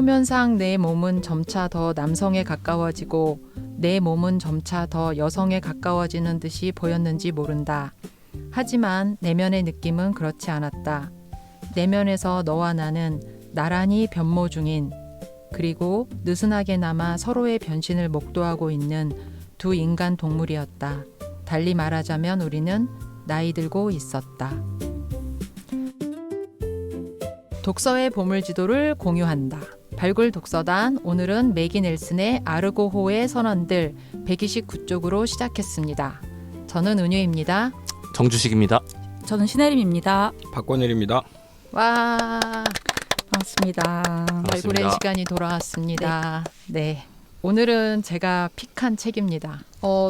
표면상 내 몸은 점차 더 남성에 가까워지고 내 몸은 점차 더 여성에 가까워지는 듯이 보였는지 모른다. 하지만 내면의 느낌은 그렇지 않았다. 내면에서 너와 나는 나란히 변모 중인, 그리고 느슨하게나마 서로의 변신을 목도하고 있는 두 인간 동물이었다. 달리 말하자면 우리는 나이 들고 있었다. 독서의 보물지도를 공유한다. 발굴 독서단, 오늘은 매기 넬슨의 아르고호의 선언들 129쪽으로 시작했습니다. 저는 은유입니다. 정주식입니다. 저는 신혜림입니다. 박권일입니다. 와, 반갑습니다. 발굴의 시간이 돌아왔습니다. 네. 오늘은 제가 픽한 책입니다.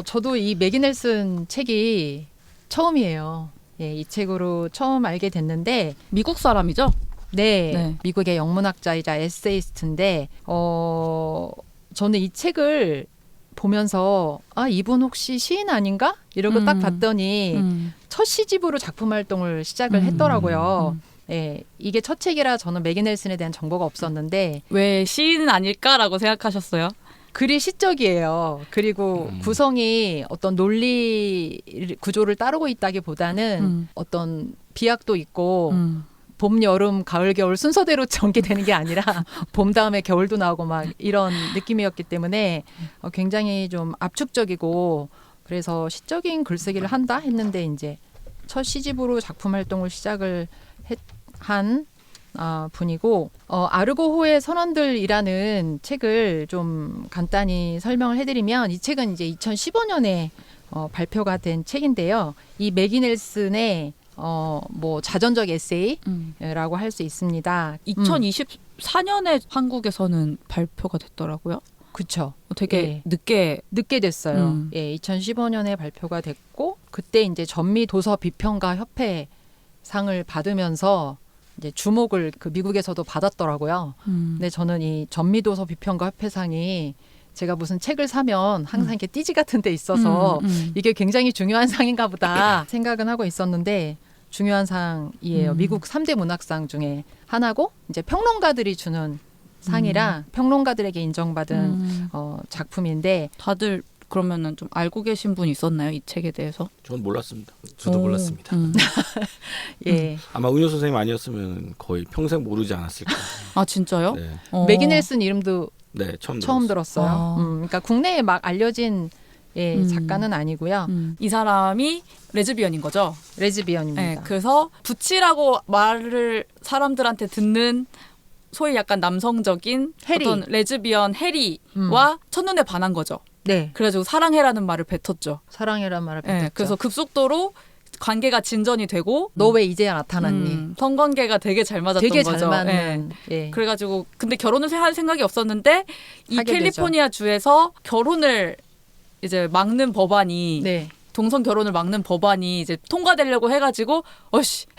저도 이 매기 넬슨 책이 처음이에요. 예, 이 책으로 처음 알게 됐는데 미국 사람이죠? 네. 미국의 영문학자이자 에세이스트인데 저는 이 책을 보면서 이분 혹시 시인 아닌가? 이러고 딱 봤더니 첫 시집으로 작품 활동을 시작을 했더라고요. 예, 이게 첫 책이라 저는 매기 넬슨에 대한 정보가 없었는데 왜 시인은 아닐까라고 생각하셨어요? 글이 시적이에요. 그리고 구성이 어떤 논리 구조를 따르고 있다기보다는 어떤 비약도 있고 봄, 여름, 가을, 겨울 순서대로 전개되는 게 아니라 봄 다음에 겨울도 나오고 막 이런 느낌이었기 때문에 굉장히 좀 압축적이고, 그래서 시적인 글쓰기를 한다 했는데 이제 첫 시집으로 작품 활동을 시작을 한 분이고, 아르고호의 선언들이라는 책을 좀 간단히 설명을 해드리면, 이 책은 이제 2015년에 발표가 된 책인데요. 이 매기 넬슨의 뭐 자전적 에세이라고 할 수 있습니다. 2024년에 한국에서는 발표가 됐더라고요. 그렇죠. 되게 예. 늦게 됐어요. 예, 2015년에 발표가 됐고, 그때 이제 전미 도서 비평가 협회 상을 받으면서 이제 주목을 그 미국에서도 받았더라고요. 근데 저는 이 전미 도서 비평가 협회상이 제가 무슨 책을 사면 항상 이렇게 띠지 같은 데 있어서 이게 굉장히 중요한 상인가 보다 생각은 하고 있었는데, 중요한 상이에요. 미국 3대 문학상 중에 하나고, 이제 평론가들이 주는 상이라 평론가들에게 인정받은 작품인데, 다들 그러면은 좀 알고 계신 분 있었나요? 이 책에 대해서? 전 몰랐습니다. 저도 몰랐습니다. 예. 아마 은효 선생님 아니었으면 거의 평생 모르지 않았을까. 아 진짜요? 네, 매기 넬슨 이름도 네 처음 들었어요. 그러니까 국내에 막 알려진 작가는 아니고요. 이 사람이 레즈비언인 거죠? 레즈비언입니다. 네, 그래서 부치라고 말을 사람들한테 듣는 소위 약간 남성적인 해리. 어떤 레즈비언 해리와 첫눈에 반한 거죠. 네. 그래가지고 사랑해라는 말을 뱉었죠. 사랑이란 말을 뱉었죠. 네, 그래서 급속도로 관계가 진전이 되고, 너 왜 이제야 나타났니? 성관계가 되게 잘 맞았던 되게 거죠. 잘 맞는. 예. 그래가지고 근데 결혼을 할 생각이 없었는데 이 하게 캘리포니아 주에서 결혼을 이제 막는 법안이 네. 동성 결혼을 막는 법안이 이제 통과되려고 해가지고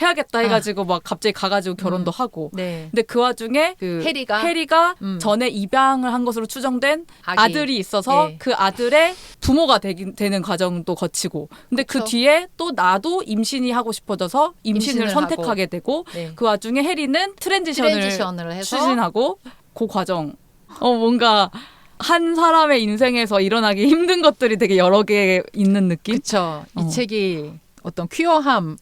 해야겠다 해가지고 막 갑자기 가가지고 결혼도 하고. 네. 근데 그 와중에 그 해리가 전에 입양을 한 것으로 추정된 아들이 있어서 예. 그 아들의 부모가 되는 과정도 거치고. 근데 그쵸. 그 뒤에 또 나도 임신이 하고 싶어져서 임신을 선택하게 하고. 되고, 네. 그 와중에 해리는 트랜지션을 해서 추진하고, 그 과정. 뭔가 한 사람의 인생에서 일어나기 힘든 것들이 되게 여러 개 있는 느낌? 그렇죠. 이 책이 어떤 퀴어함,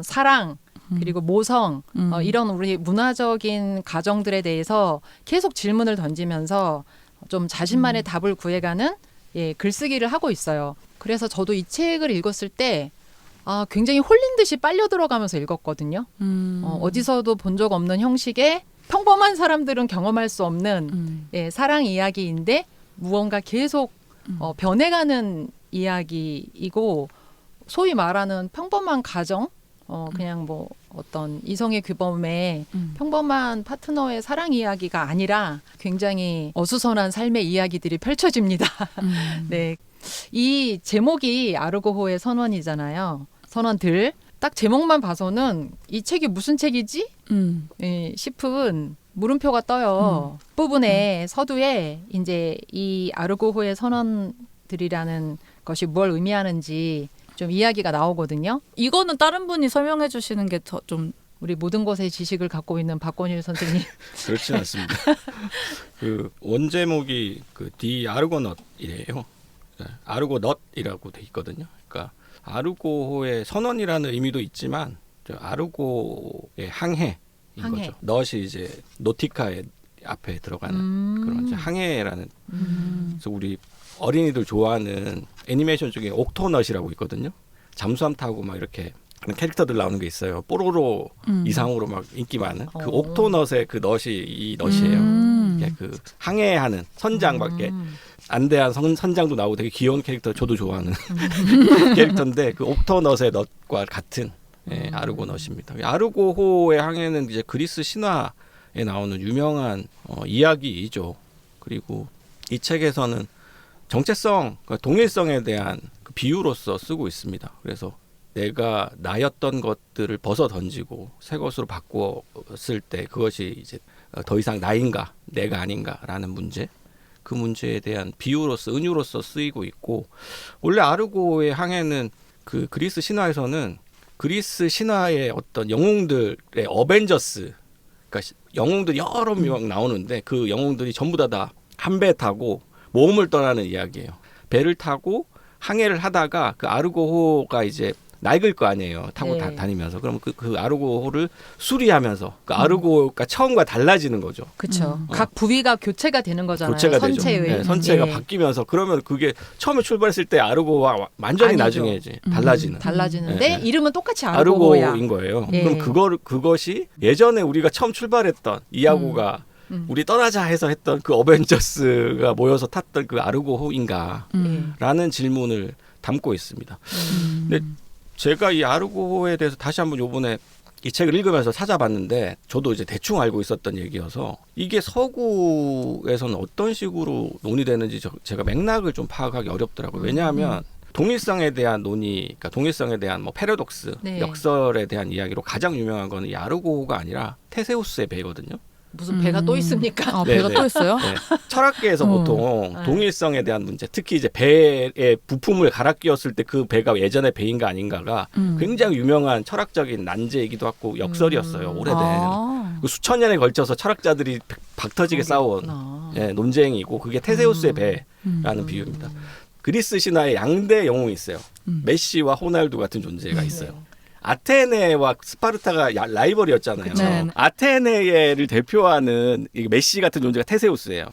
사랑, 그리고 모성, 이런 우리 문화적인 가정들에 대해서 계속 질문을 던지면서 좀 자신만의 답을 구해가는 글쓰기를 하고 있어요. 그래서 저도 이 책을 읽었을 때 굉장히 홀린 듯이 빨려 들어가면서 읽었거든요. 어디서도 본 적 없는 형식의 평범한 사람들은 경험할 수 없는 사랑 이야기인데 무언가 계속 변해가는 이야기이고, 소위 말하는 평범한 가정, 그냥 뭐 어떤 이성의 규범의 평범한 파트너의 사랑 이야기가 아니라 굉장히 어수선한 삶의 이야기들이 펼쳐집니다. 네, 이 제목이 아르고호의 선언이잖아요. 선언들. 딱 제목만 봐서는 이 책이 무슨 책이지? 싶은 물음표가 떠요. 부분에 서두에 이제 이 아르고호의 선언들이라는 것이 뭘 의미하는지 좀 이야기가 나오거든요. 이거는 다른 분이 설명해 주시는 게 더 좀 우리 모든 것의 지식을 갖고 있는 박권일 선생님. 그렇지 않습니다. 그 원제목이 그 디 아르고넛이에요. 아르고넛이라고 돼 있거든요. 그러니까 아르고호의 선원이라는 의미도 있지만 아르고의 항해인 항해. 거죠. 넛이 이제 노티카의 앞에 들어가는 그런 이제 항해라는. 그래서 우리 어린이들 좋아하는 애니메이션 중에 옥토넛이라고 있거든요. 잠수함 타고 막 이렇게 그런 캐릭터들 나오는 게 있어요. 뽀로로 이상으로 막 인기 많은 그 옥토넛의 그 넛이 이 넛이에요. 이게 그 항해하는 선장 밖에 안대한 선장도 나오고 되게 귀여운 캐릭터 저도 좋아하는 캐릭터인데 그 옥토넛의 넛과 같은 아르고넛입니다. 아르고호의 항해는 이제 그리스 신화에 나오는 유명한 이야기이죠. 그리고 이 책에서는 정체성, 그러니까 동일성에 대한 그 비유로서 쓰고 있습니다. 그래서 내가 나였던 것들을 벗어 던지고 새 것으로 바꾸었을 때 그것이 이제 더 이상 나인가 내가 아닌가라는 문제, 그 문제에 대한 비유로서 은유로서 쓰이고 있고, 원래 아르고의 항해는 그 그리스 신화에서는 그리스 신화의 어떤 영웅들의 어벤져스, 그러니까 영웅들이 여러 명 나오는데 그 영웅들이 전부 다 한 배 타고 모험을 떠나는 이야기예요. 배를 타고 항해를 하다가 그 아르고호가 이제 낡을 거 아니에요. 타고 네. 다니면서. 그럼 그 아르고호를 수리하면서 그 아르고가 처음과 달라지는 거죠. 그렇죠. 각 부위가 교체가 되는 거잖아요. 교체가 선체의. 되죠. 네, 선체가 예. 바뀌면서 그러면 그게 처음에 출발했을 때 아르고와 완전히 아니죠. 나중에 이제 달라지는 달라지는데 네. 이름은 똑같이 아르고호야. 아르고인 거예요. 예. 그럼 그것이 예전에 우리가 처음 출발했던 이아고가 우리 떠나자 해서 했던 그 어벤져스가 모여서 탔던 그 아르고호인가라는 질문을 담고 있습니다. 근데 제가 이 아르고호에 대해서 다시 한번 요번에 이 책을 읽으면서 찾아봤는데 저도 이제 대충 알고 있었던 얘기여서 이게 서구에서는 어떤 식으로 논의되는지 제가 맥락을 좀 파악하기 어렵더라고요. 왜냐하면 동일성에 대한 논의, 그러니까 동일성에 대한 뭐 패러독스, 네. 역설에 대한 이야기로 가장 유명한 거는 이 아르고호가 아니라 테세우스의 배거든요. 무슨 배가 또 있습니까? 아, 배가 네, 또 있어요? 네. 철학계에서 보통 네. 동일성에 대한 문제, 특히 이제 배의 부품을 갈아 끼웠을 때 그 배가 예전의 배인가 아닌가가 굉장히 유명한 철학적인 난제이기도 하고 역설이었어요. 오래된. 아. 그 수천 년에 걸쳐서 철학자들이 박터지게 싸운 논쟁이고 그게 테세우스의 배라는 비유입니다. 그리스 신화에 양대 영웅이 있어요. 메시와 호날두 같은 존재가 있어요. 아테네와 스파르타가 라이벌이었잖아요. 네. 아테네를 대표하는 이 메시 같은 존재가 테세우스예요.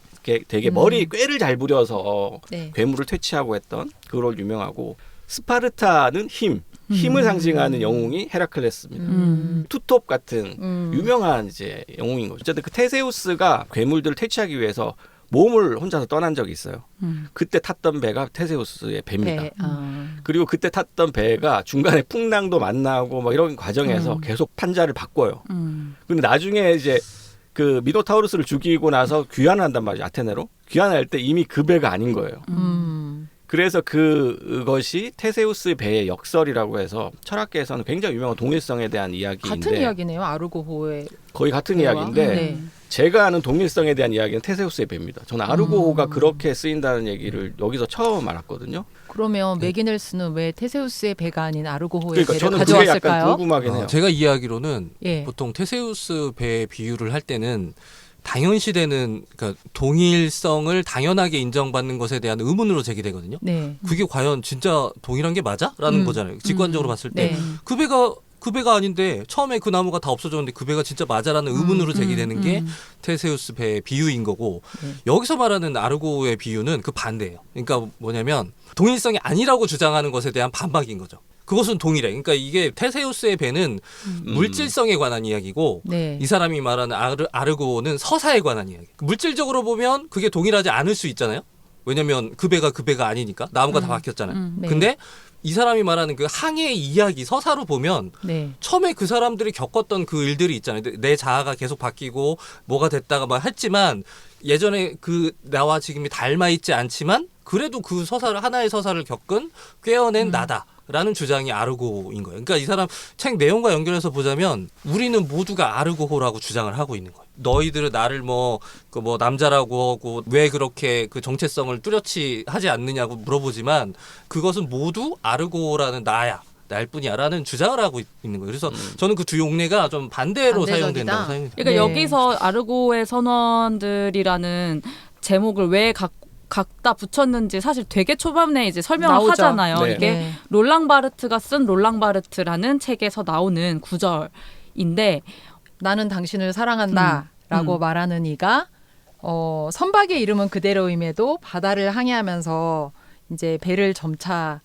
되게 머리 꾀를 잘 부려서 네. 괴물을 퇴치하고 했던 그걸 유명하고, 스파르타는 힘을 상징하는 영웅이 헤라클레스입니다. 투톱 같은 유명한 이제 영웅인 거죠. 어쨌든 그 테세우스가 괴물들을 퇴치하기 위해서 모험을 혼자서 떠난 적이 있어요. 그때 탔던 배가 테세우스의 배입니다. 배. 그리고 그때 탔던 배가 중간에 풍랑도 만나고 뭐 이런 과정에서 계속 판자를 바꿔요. 근데 나중에 이제 그 미노타우루스를 죽이고 나서 귀환을 한단 말이죠. 아테네로. 귀환할 때 이미 그 배가 아닌 거예요. 그래서 그것이 테세우스 배의 역설이라고 해서 철학계에서는 굉장히 유명한 동일성에 대한 이야기인데, 같은 이야기네요. 아르고호의 거의 같은 배와. 이야기인데 네. 제가 아는 동일성에 대한 이야기는 테세우스의 배입니다. 저는 아르고호가 그렇게 쓰인다는 얘기를 여기서 처음 알았거든요. 그러면 매기넬스는 왜 테세우스의 배가 아닌 아르고호의 그러니까 배를 저는 그게 약간 가져왔을까요? 궁금하긴 해요. 제가 이해하기로는 예. 보통 테세우스 배 비유를 할 때는 당연시되는, 그러니까 동일성을 당연하게 인정받는 것에 대한 의문으로 제기되거든요. 네. 그게 과연 진짜 동일한 게 맞아? 라는 거잖아요. 직관적으로 봤을 때. 네. 그 배가 아닌데 처음에 그 나무가 다 없어졌는데 그 배가 진짜 맞아라는 의문으로 제기되는 게 테세우스 배의 비유인 거고, 여기서 말하는 아르고의 비유는 그 반대예요. 그러니까 뭐냐면 동일성이 아니라고 주장하는 것에 대한 반박인 거죠. 그것은 동일해. 그러니까 이게 테세우스의 배는 물질성에 관한 이야기고, 네. 이 사람이 말하는 아르고는 서사에 관한 이야기. 물질적으로 보면 그게 동일하지 않을 수 있잖아요. 왜냐면 그 배가 아니니까 나무가 다 바뀌었잖아요. 네. 근데 이 사람이 말하는 그 항해 이야기 서사로 보면 네. 처음에 그 사람들이 겪었던 그 일들이 있잖아요. 내 자아가 계속 바뀌고 뭐가 됐다가 막 했지만 예전에 그 나와 지금이 닮아 있지 않지만 그래도 그 서사를, 하나의 서사를 겪은 꿰어낸 나다라는 주장이 아르고인 거예요. 그러니까 이 사람 책 내용과 연결해서 보자면 우리는 모두가 아르고호라고 주장을 하고 있는 거예요. 너희들은 나를 뭐 남자라고 하고 왜 그렇게 그 정체성을 뚜렷이 하지 않느냐고 물어보지만 그것은 모두 아르고라는 나야 날 뿐이야라는 주장을 하고 있는 거예요. 그래서 저는 그 두 용례가 좀 반대로 반대적이다. 사용된다고 생각합니다. 그러니까 네. 여기서 아르고의 선원들이라는 제목을 왜 갖다 붙였는지 사실 되게 초반에 이제 설명을 나오죠. 하잖아요. 네. 이게 네. 롤랑 바르트가 쓴 롤랑 바르트라는 책에서 나오는 구절인데 나는 당신을 사랑한다라고 말하는 이가 선박의 이름은 그대로임에도 바다를 항해하면서 이제 배를 점차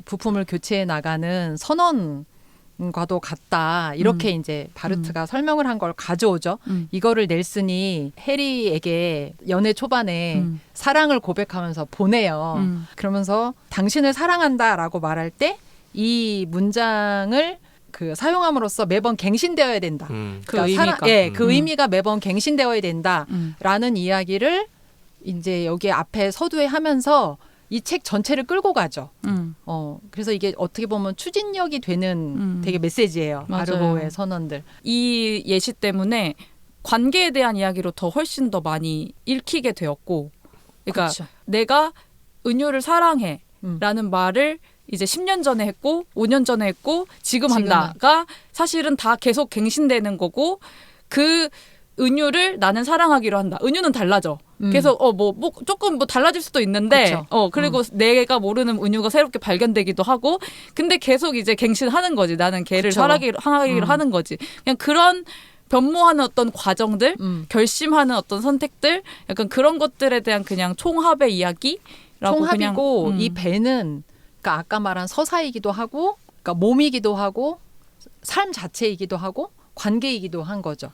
부품을 교체해 나가는 선원과도 같다. 이렇게 이제 바르트가 설명을 한 걸 가져오죠. 이거를 넬슨이 해리에게 연애 초반에 사랑을 고백하면서 보내요. 그러면서 당신을 사랑한다라고 말할 때 이 문장을 그 사용함으로써 매번 갱신되어야 된다. 그 의미가. 그 의미가 매번 갱신되어야 된다라는 이야기를 이제 여기 앞에 서두에 하면서 이 책 전체를 끌고 가죠. 그래서 이게 어떻게 보면 추진력이 되는 되게 메시지예요. 맞아요. 아르고의 선언들. 이 예시 때문에 관계에 대한 이야기로 더 훨씬 더 많이 읽히게 되었고, 그러니까 그쵸. 내가 은유를 사랑해라는 말을 이제 10년 전에 했고 5년 전에 했고 지금 한다가 사실은 다 계속 갱신되는 거고, 그 은유를 나는 사랑하기로 한다. 은유는 달라져. 계속 조금 달라질 수도 있는데 그쵸. 그리고 내가 모르는 은유가 새롭게 발견되기도 하고, 근데 계속 이제 갱신하는 거지. 나는 걔를 그쵸. 사랑하기로 하는 거지. 그냥 그런 변모하는 어떤 과정들, 결심하는 어떤 선택들, 약간 그런 것들에 대한 그냥 총합의 이야기라고 총합이고 그냥, 이 배는 그러니까 아까 말한 서사이기도 하고, 그러니까 몸이기도 하고, 삶 자체이기도 하고, 관계이기도 한 거죠.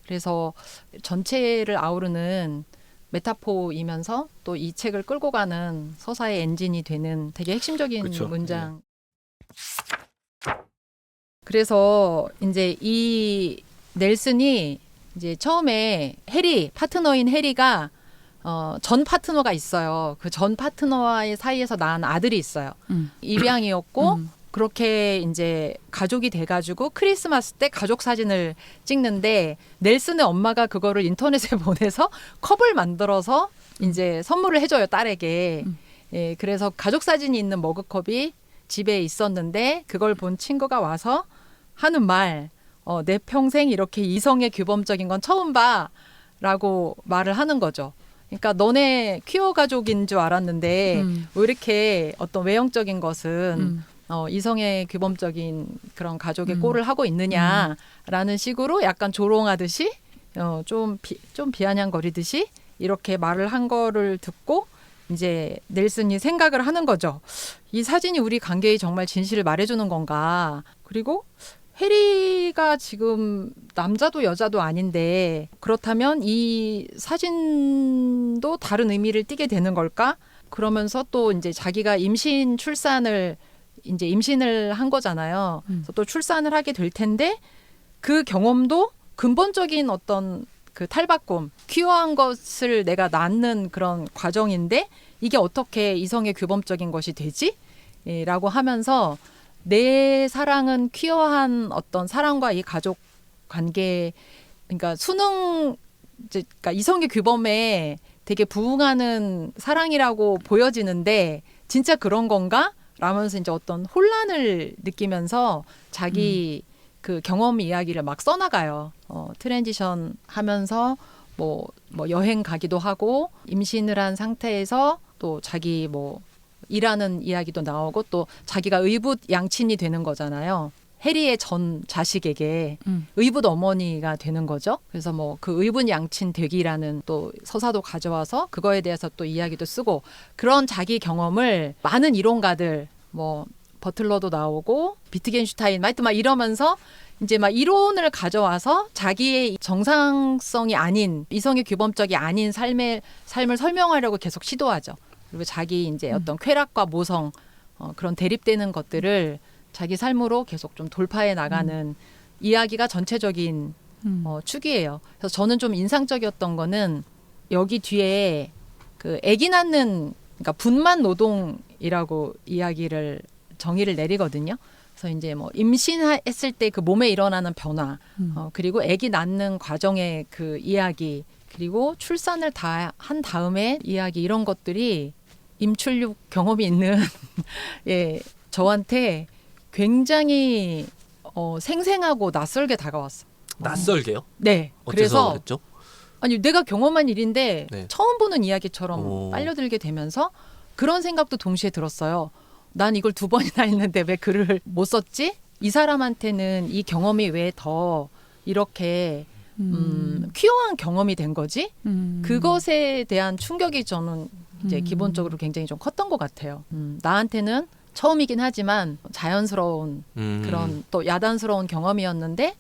그래서 전체를 아우르는 메타포이면서 또 이 책을 끌고 가는 서사의 엔진이 되는 되게 핵심적인 그쵸. 문장. 그래서 이제 이 넬슨이 이제 처음에 해리, 파트너인 해리가 전 파트너가 있어요. 그 전 파트너와의 사이에서 낳은 아들이 있어요. 입양이었고 그렇게 이제 가족이 돼가지고 크리스마스 때 가족 사진을 찍는데 넬슨의 엄마가 그거를 인터넷에 보내서 컵을 만들어서 이제 선물을 해줘요, 딸에게. 예, 그래서 가족 사진이 있는 머그컵이 집에 있었는데 그걸 본 친구가 와서 하는 말, 내 평생 이렇게 이성의 규범적인 건 처음 봐라고 말을 하는 거죠. 그러니까 너네 퀴어 가족인 줄 알았는데 왜 이렇게 어떤 외형적인 것은 이성의 규범적인 그런 가족의 꼴을 하고 있느냐라는 식으로 약간 조롱하듯이 좀 비아냥거리듯이 이렇게 말을 한 거를 듣고 이제 넬슨이 생각을 하는 거죠. 이 사진이 우리 관계의 정말 진실을 말해주는 건가? 그리고 해리가 지금 남자도 여자도 아닌데 그렇다면 이 사진도 다른 의미를 띠게 되는 걸까? 그러면서 또 이제 자기가 임신을 한 거잖아요. 그래서 또 출산을 하게 될 텐데 그 경험도 근본적인 어떤 그 탈바꿈, 퀴어한 것을 내가 낳는 그런 과정인데 이게 어떻게 이성의 규범적인 것이 되지? 라고 하면서 내 사랑은 퀴어한 어떤 사랑과 이 가족 관계, 그러니까 그러니까 이성의 규범에 되게 부응하는 사랑이라고 보여지는데 진짜 그런 건가? 라면서 이제 어떤 혼란을 느끼면서 자기 그 경험 이야기를 막 써나가요. 트랜지션 하면서 뭐 여행 가기도 하고 임신을 한 상태에서 또 자기 일하는 이야기도 나오고 또 자기가 의붓 양친이 되는 거잖아요. 해리의 전 자식에게 의붓 어머니가 되는 거죠. 그래서 그 의붓 양친 되기라는 또 서사도 가져와서 그거에 대해서 또 이야기도 쓰고 그런 자기 경험을 많은 이론가들 버틀러도 나오고 비트겐슈타인 막 이러면서 이제 이론을 가져와서 자기의 정상성이 아닌 이성의 규범적이 아닌 삶을 설명하려고 계속 시도하죠. 그리고 자기 이제 어떤 쾌락과 모성 그런 대립되는 것들을 자기 삶으로 계속 좀 돌파해 나가는 이야기가 전체적인 축이에요. 그래서 저는 좀 인상적이었던 거는 여기 뒤에 그 아기 낳는 그러니까 분만 노동이라고 정의를 내리거든요. 그래서 이제 임신했을 때 그 몸에 일어나는 변화, 그리고 아기 낳는 과정의 그 이야기, 그리고 출산을 다 한 다음에 이야기 이런 것들이 임출육 경험이 있는 저한테 굉장히 생생하고 낯설게 다가왔어. 낯설게요? 네. 어째서 그래서 그랬죠? 아니 내가 경험한 일인데 네. 처음 보는 이야기처럼 오. 빨려들게 되면서 그런 생각도 동시에 들었어요. 난 이걸 2번이나 했는데 왜 글을 못 썼지? 이 사람한테는 이 경험이 왜 더 이렇게 퀴어한 경험이 된 거지? 그것에 대한 충격이 저는 이제 기본적으로 굉장히 좀 컸던 것 같아요. 나한테는 처음이긴 하지만 자연스러운 그런 또 야단스러운 경험이었는데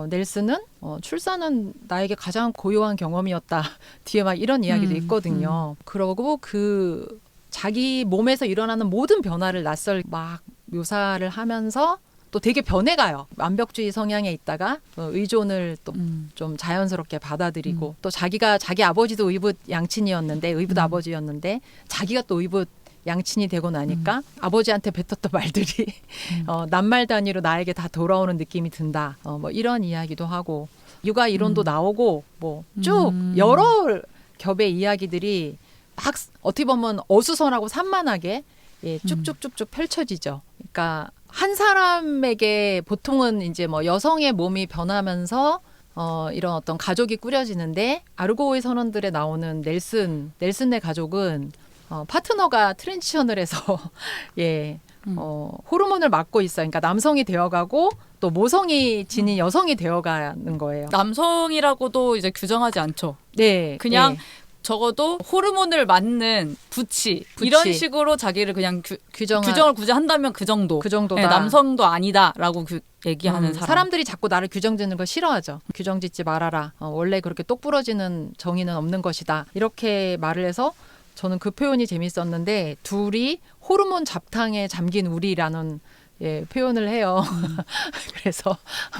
넬슨은 출산은 나에게 가장 고요한 경험이었다. 뒤에 막 이런 이야기도 있거든요. 그러고 그 자기 몸에서 일어나는 모든 변화를 낯설 막 묘사를 하면서 또 되게 변해가요. 완벽주의 성향에 있다가 의존을 또 좀 자연스럽게 받아들이고 또 자기가 자기 아버지도 의붓 양친이었는데 의붓 아버지였는데 자기가 또 의붓 양친이 되고 나니까 아버지한테 뱉었던 말들이 낱말 단위로 나에게 다 돌아오는 느낌이 든다. 뭐 이런 이야기도 하고 육아 이론도 나오고 뭐 쭉 여러 겹의 이야기들이 막 어떻게 보면 어수선하고 산만하게 예, 쭉쭉쭉쭉 펼쳐지죠. 그러니까 한 사람에게 보통은 이제 뭐 여성의 몸이 변하면서 이런 어떤 가족이 꾸려지는데 아르고의 선원들에 나오는 넬슨의 가족은 파트너가 트랜지션을 해서 예, 호르몬을 맞고 있어요. 그러니까 남성이 되어가고 또 모성이 지닌 여성이 되어가는 거예요. 남성이라고도 이제 규정하지 않죠. 네, 그냥 네. 적어도 호르몬을 맞는 부치 이런 식으로 자기를 그냥 규정을 굳이 한다면 그 정도. 그 정도다. 네, 남성도 아니다라고 얘기하는 사람. 사람들이 자꾸 나를 규정짓는 걸 싫어하죠. 규정짓지 말아라. 원래 그렇게 똑부러지는 정의는 없는 것이다. 이렇게 말을 해서 저는 그 표현이 재밌었는데 둘이 호르몬 잡탕에 잠긴 우리라는 예, 표현을 해요. 그래서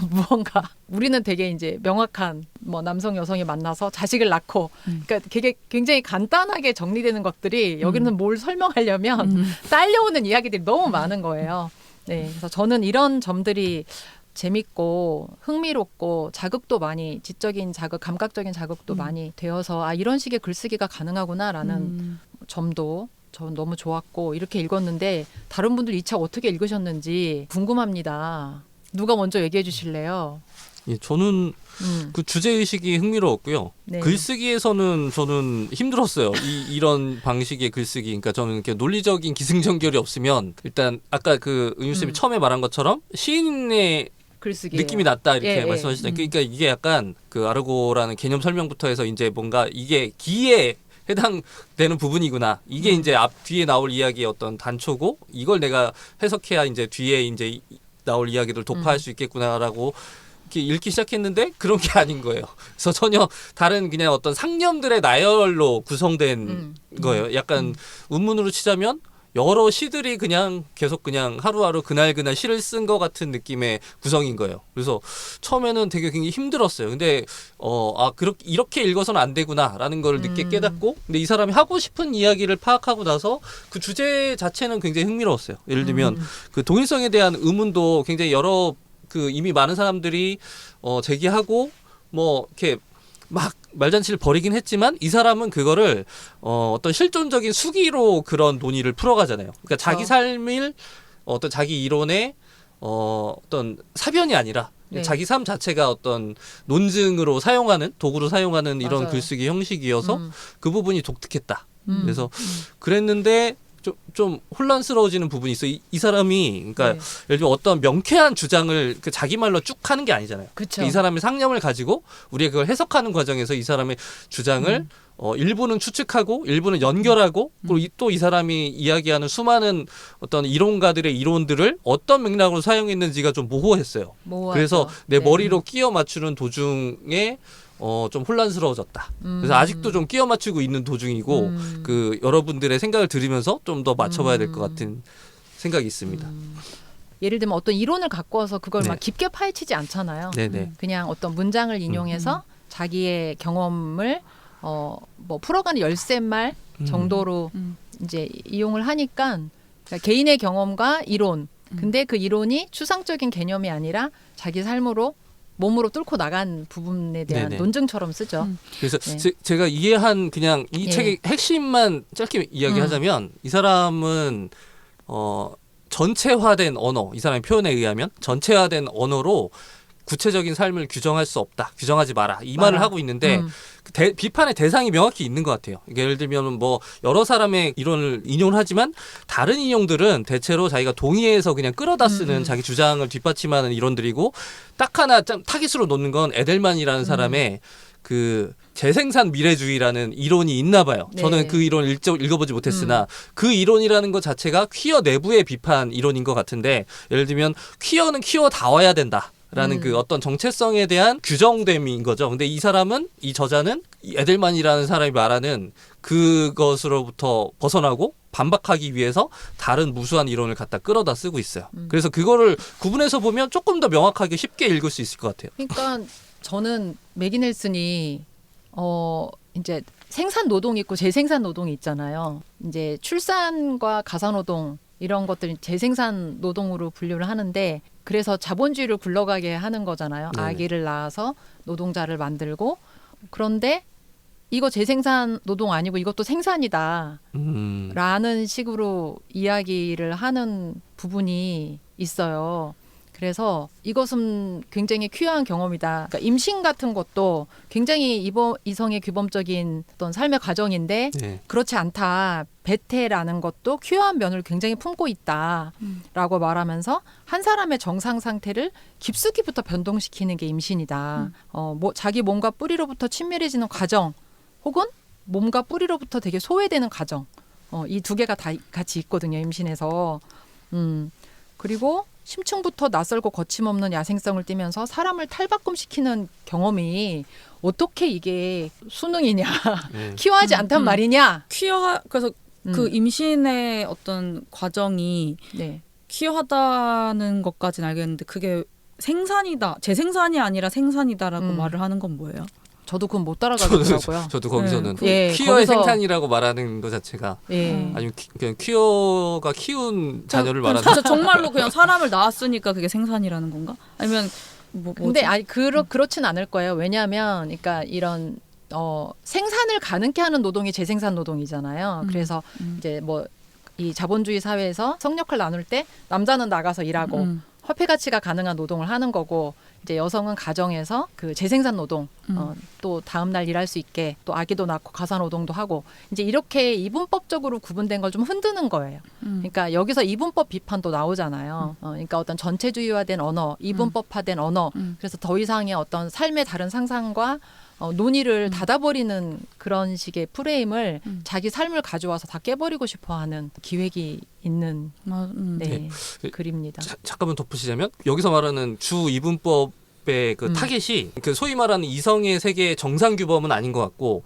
무언가 우리는 되게 이제 명확한 뭐 남성 여성이 만나서 자식을 낳고 그러니까 되게 굉장히 간단하게 정리되는 것들이 여기는 뭘 설명하려면 딸려오는 이야기들이 너무 많은 거예요. 네, 그래서 저는 이런 점들이 재밌고 흥미롭고 자극도 많이 지적인 자극, 감각적인 자극도 많이 되어서 아 이런 식의 글쓰기가 가능하구나라는 점도 전 너무 좋았고 이렇게 읽었는데 다른 분들 이 책 어떻게 읽으셨는지 궁금합니다. 누가 먼저 얘기해 주실래요? 예, 저는 그 주제 의식이 흥미로웠고요. 네. 글쓰기에서는 저는 힘들었어요. 이런 방식의 글쓰기. 그러니까 저는 이렇게 논리적인 기승전결이 없으면 일단 아까 그 은유 쌤이 처음에 말한 것처럼 시인의 글쓰기예요. 느낌이 났다 이렇게 예, 말씀하시잖아요. 그러니까 이게 약간 그 아르고라는 개념 설명부터 해서 이제 뭔가 이게 기에 해당되는 부분이구나. 이게 이제 앞 뒤에 나올 이야기의 어떤 단초고 이걸 내가 해석해야 이제 뒤에 이제 나올 이야기를 도파할 수 있겠구나라고 이렇게 읽기 시작했는데 그런 게 아닌 거예요. 그래서 전혀 다른 그냥 어떤 상념들의 나열로 구성된 거예요. 약간 운문으로 치자면 여러 시들이 그냥 계속 그냥 하루하루 그날 시를 쓴 것 같은 느낌의 구성인 거예요. 그래서 처음에는 되게 굉장히 힘들었어요. 근데 이렇게 읽어서는 안 되구나라는 걸 늦게 깨닫고 근데 이 사람이 하고 싶은 이야기를 파악하고 나서 그 주제 자체는 굉장히 흥미로웠어요. 예를 들면 그 동일성에 대한 의문도 굉장히 여러 그 이미 많은 사람들이 제기하고 뭐 이렇게 막 말잔치를 벌이긴 했지만 이 사람은 그거를 어떤 실존적인 수기로 그런 논의를 풀어가잖아요. 그러니까 자기 삶을 어떤 자기 이론의 어떤 사변이 아니라 네. 자기 삶 자체가 어떤 논증으로 사용하는 도구로 사용하는 이런 맞아요. 글쓰기 형식이어서 그 부분이 독특했다. 그래서 그랬는데 좀 혼란스러워지는 부분이 있어. 이 사람이 그러니까 네. 예를 들면 어떤 명쾌한 주장을 그 자기 말로 쭉 하는 게 아니잖아요. 그쵸. 이 사람의 상념을 가지고 우리가 그걸 해석하는 과정에서 이 사람의 주장을 일부는 추측하고 일부는 연결하고 그리고 또 이 사람이 이야기하는 수많은 어떤 이론가들의 이론들을 어떤 맥락으로 사용했는지가 좀 모호했어요. 모호하죠. 그래서 내 네. 머리로 끼워 맞추는 도중에 좀 혼란스러워졌다. 그래서 아직도 좀 끼워 맞추고 있는 도중이고 그 여러분들의 생각을 들으면서 좀 더 맞춰봐야 될 것 같은 생각이 있습니다. 예를 들면 어떤 이론을 갖고 와서 그걸 네. 막 깊게 파헤치지 않잖아요. 네네. 그냥 어떤 문장을 인용해서 자기의 경험을 뭐 풀어가는 열쇠말 정도로 이제 이용을 하니까 그러니까 개인의 경험과 이론. 근데 그 이론이 추상적인 개념이 아니라 자기 삶으로 몸으로 뚫고 나간 부분에 대한 네네. 논증처럼 쓰죠. 그래서 네. 제가 이해한 그냥 이 예. 책의 핵심만 짧게 이야기하자면 이 사람은 전체화된 언어, 이 사람의 표현에 의하면 전체화된 언어로 구체적인 삶을 규정할 수 없다. 규정하지 마라. 이 말을 하고 있는데 비판의 대상이 명확히 있는 것 같아요. 예를 들면 뭐 여러 사람의 이론을 인용을 하지만 다른 인용들은 대체로 자기가 동의해서 그냥 끌어다 쓰는 자기 주장을 뒷받침하는 이론들이고 딱 하나 타깃으로 놓는 건 에델만이라는 사람의 그 재생산 미래주의라는 이론이 있나 봐요. 네. 저는 그 이론을 읽어보지 못했으나 그 이론이라는 것 자체가 퀴어 내부의 비판 이론인 것 같은데 예를 들면 퀴어는 퀴어다워야 된다. 라는 그 어떤 정체성에 대한 규정됨인 거죠. 근데 이 사람은, 이 저자는 에델만이라는 사람이 말하는 그것으로부터 벗어나고 반박하기 위해서 다른 무수한 이론을 갖다 끌어다 쓰고 있어요. 그래서 그거를 구분해서 보면 조금 더 명확하게 쉽게 읽을 수 있을 것 같아요. 그러니까 저는 매기 넬슨이 이제 생산 노동이 있고 재생산 노동이 있잖아요. 이제 출산과 가사 노동 이런 것들 재생산 노동으로 분류를 하는데 그래서 자본주의를 굴러가게 하는 거잖아요. 네네. 아기를 낳아서 노동자를 만들고 그런데 이거 재생산 노동 아니고 이것도 생산이다 라는 식으로 이야기를 하는 부분이 있어요. 그래서 이것은 굉장히 퀴어한 경험이다. 그러니까 임신 같은 것도 굉장히 이성의 규범적인 어떤 삶의 과정인데 네. 그렇지 않다. 배태라는 것도 퀴어한 면을 굉장히 품고 있다라고 말하면서 한 사람의 정상 상태를 깊숙이부터 변동시키는 게 임신이다. 뭐 자기 몸과 뿌리로부터 친밀해지는 과정 혹은 몸과 뿌리로부터 되게 소외되는 과정. 이 두 개가 다 같이 있거든요. 임신에서. 그리고 심층부터 낯설고 거침없는 야생성을 띠면서 사람을 탈바꿈시키는 경험이 어떻게 이게 수능이냐, 퀴어하지 않단 말이냐. 그래서 그 임신의 어떤 과정이 네. 퀴어하다는 것까지는 알겠는데 그게 생산이다, 재생산이 아니라 생산이다라고 말을 하는 건 뭐예요? 저도 그건 못 따라가겠더라고요. 저도 거기서는 예, 퀴어의 거기서- 생산이라고 말하는 것 자체가 예. 아니면 그냥 퀴어가 키운 자녀를 말하는 진짜 정말로 그냥 사람을 낳았으니까 그게 생산이라는 건가? 아니면 근데 그렇진 않을 거예요. 왜냐하면 그러니까 이런 생산을 가능케 하는 노동이 재생산 노동이잖아요. 그래서 이제 뭐 이 자본주의 사회에서 성역할 나눌 때 남자는 나가서 일하고 화폐 가치가 가능한 노동을 하는 거고 이제 여성은 가정에서 그 재생산 노동 또 다음 날 일할 수 있게 또 아기도 낳고 가사 노동도 하고 이제 이렇게 이분법적으로 구분된 걸 좀 흔드는 거예요. 그러니까 여기서 이분법 비판도 나오잖아요. 그러니까 어떤 전체주의화된 언어, 이분법화된 언어. 그래서 더 이상의 어떤 삶의 다른 상상과 논의를 닫아버리는 그런 식의 프레임을 자기 삶을 가져와서 다 깨버리고 싶어하는 기획이 있는 네, 글입니다. 잠깐만 덧붙이자면 여기서 말하는 주 이분법의 그 타겟이 그 소위 말하는 이성의 세계의 정상 규범은 아닌 것 같고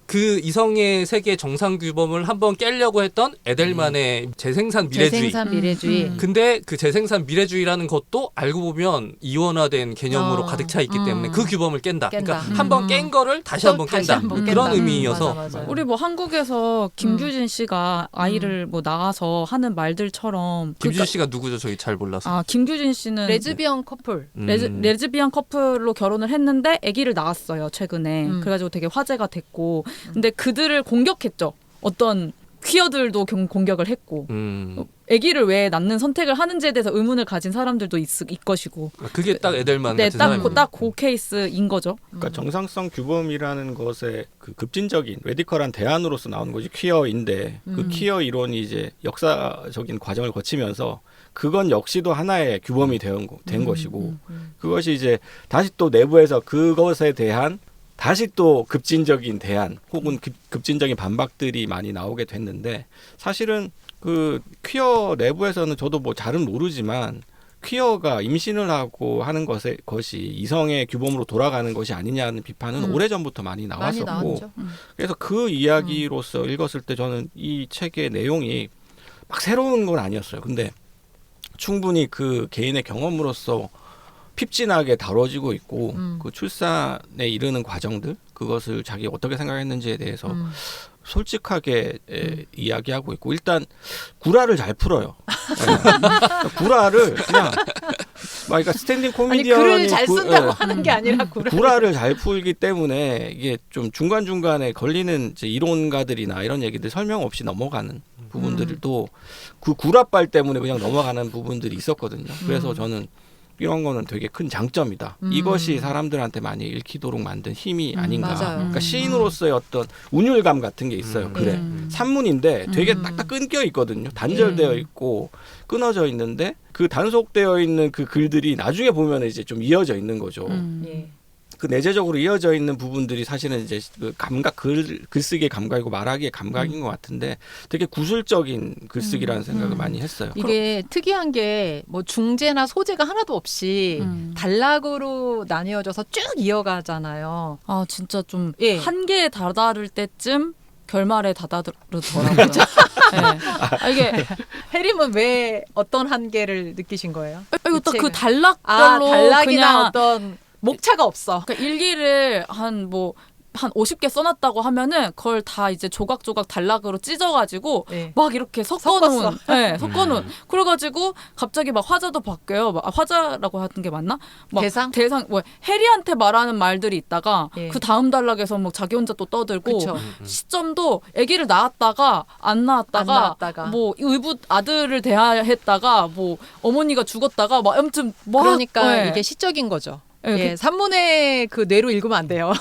그 이성의 세계 정상 규범을 한번 깨려고 했던 에델만의 재생산 미래주의. 재생산 미래주의. 근데 그 재생산 미래주의라는 것도 알고 보면 이원화된 개념으로 가득 차 있기 때문에 그 규범을 깬다. 그러니까 한번 깬 거를 다시 한번 깬다. 그런 의미여서 맞아. 우리 뭐 한국에서 김규진 씨가 아이를 뭐 낳아서 하는 말들처럼 김준 씨가 누구죠? 저희 잘 몰라서. 김규진 씨는 레즈비언 커플. 레즈비언 커플로 결혼을 했는데 아기를 낳았어요 최근에. 그래가지고 되게 화제가 됐고 근데 그들을 공격했죠. 어떤 퀴어들도 공격을 했고 아기를 왜 낳는 선택을 하는지에 대해서 의문을 가진 사람들도 있 것이고. 그게 딱 에델만 네, 같은 사람이에요. 딱 그 케이스인 거죠. 그러니까 정상성 규범이라는 것의 그 급진적인 레디컬한 대안으로서 나오는 것이 퀴어인데 그 퀴어 이론이 이제 역사적인 과정을 거치면서 그건 역시도 하나의 규범이 된 것이고 그것이 이제 다시 또 내부에서 그것에 대한 다시 또 급진적인 대안 혹은 급진적인 반박들이 많이 나오게 됐는데 사실은 그 퀴어 내부에서는 저도 뭐 잘은 모르지만 퀴어가 임신을 하고 하는 것이 이성의 규범으로 돌아가는 것이 아니냐는 비판은 오래전부터 많이 나왔었고 그래서 그 이야기로서 읽었을 때 저는 이 책의 내용이 막 새로운 건 아니었어요. 근데 충분히 그 개인의 경험으로서 핍진하게 다뤄지고 있고 그 출산에 이르는 과정들 그것을 자기 어떻게 생각했는지에 대해서 솔직하게 이야기하고 있고 일단 구라를 잘 풀어요. 구라를 그냥 그러니까 스탠딩 아니 코미디언이 글을 잘 쓴다고 예. 하는 게 아니라 구라를 잘 풀기 때문에 이게 좀 중간중간에 걸리는 이제 이론가들이나 이런 얘기들 설명 없이 넘어가는 부분들도 그 구라빨 때문에 그냥 넘어가는 부분들이 있었거든요. 그래서 저는 이런 거는 되게 큰 장점이다. 이것이 사람들한테 많이 읽히도록 만든 힘이 아닌가. 맞아요. 그러니까 시인으로서의 어떤 운율감 같은 게 있어요. 그래. 산문인데 되게 딱딱 끊겨 있거든요. 단절되어 있고 끊어져 있는데 그 단속되어 있는 그 글들이 나중에 보면 이제 좀 이어져 있는 거죠. 예. 그 내재적으로 이어져 있는 부분들이 사실은 이제 그 감각 글쓰기의 감각이고 말하기의 감각인 것 같은데 되게 구술적인 글쓰기라는 생각을 많이 했어요. 이게 특이한 게 뭐 중재나 소재가 하나도 없이 단락으로 나뉘어져서 쭉 이어가잖아요. 아 진짜 좀 예. 한계에 다다를 때쯤 결말에 다다르더라고요. 네. 아, 이게 해림은 왜 어떤 한계를 느끼신 거예요? 이거 이 딱 그 책은? 단락별로 단락이나 그냥 어떤 목차가 없어. 그러니까 일기를 한 50개 써놨다고 하면은 그걸 다 이제 조각조각 단락으로 찢어가지고 네. 막 이렇게 섞어놓은, 네, 섞어놓은. 그래가지고 갑자기 막 화자도 바뀌어요. 화자라고 하는 게 맞나? 막 대상? 뭐 해리한테 말하는 말들이 있다가 예. 그 다음 단락에서 뭐 자기 혼자 또 떠들고 그쵸. 시점도 아기를 낳았다가 안 낳았다가 뭐 의붓 아들을 대하했다가 뭐 어머니가 죽었다가 막 아무튼 뭐 그러니까 네. 이게 시적인 거죠. 네, 예, 산문의 그 뇌로 읽으면 안 돼요.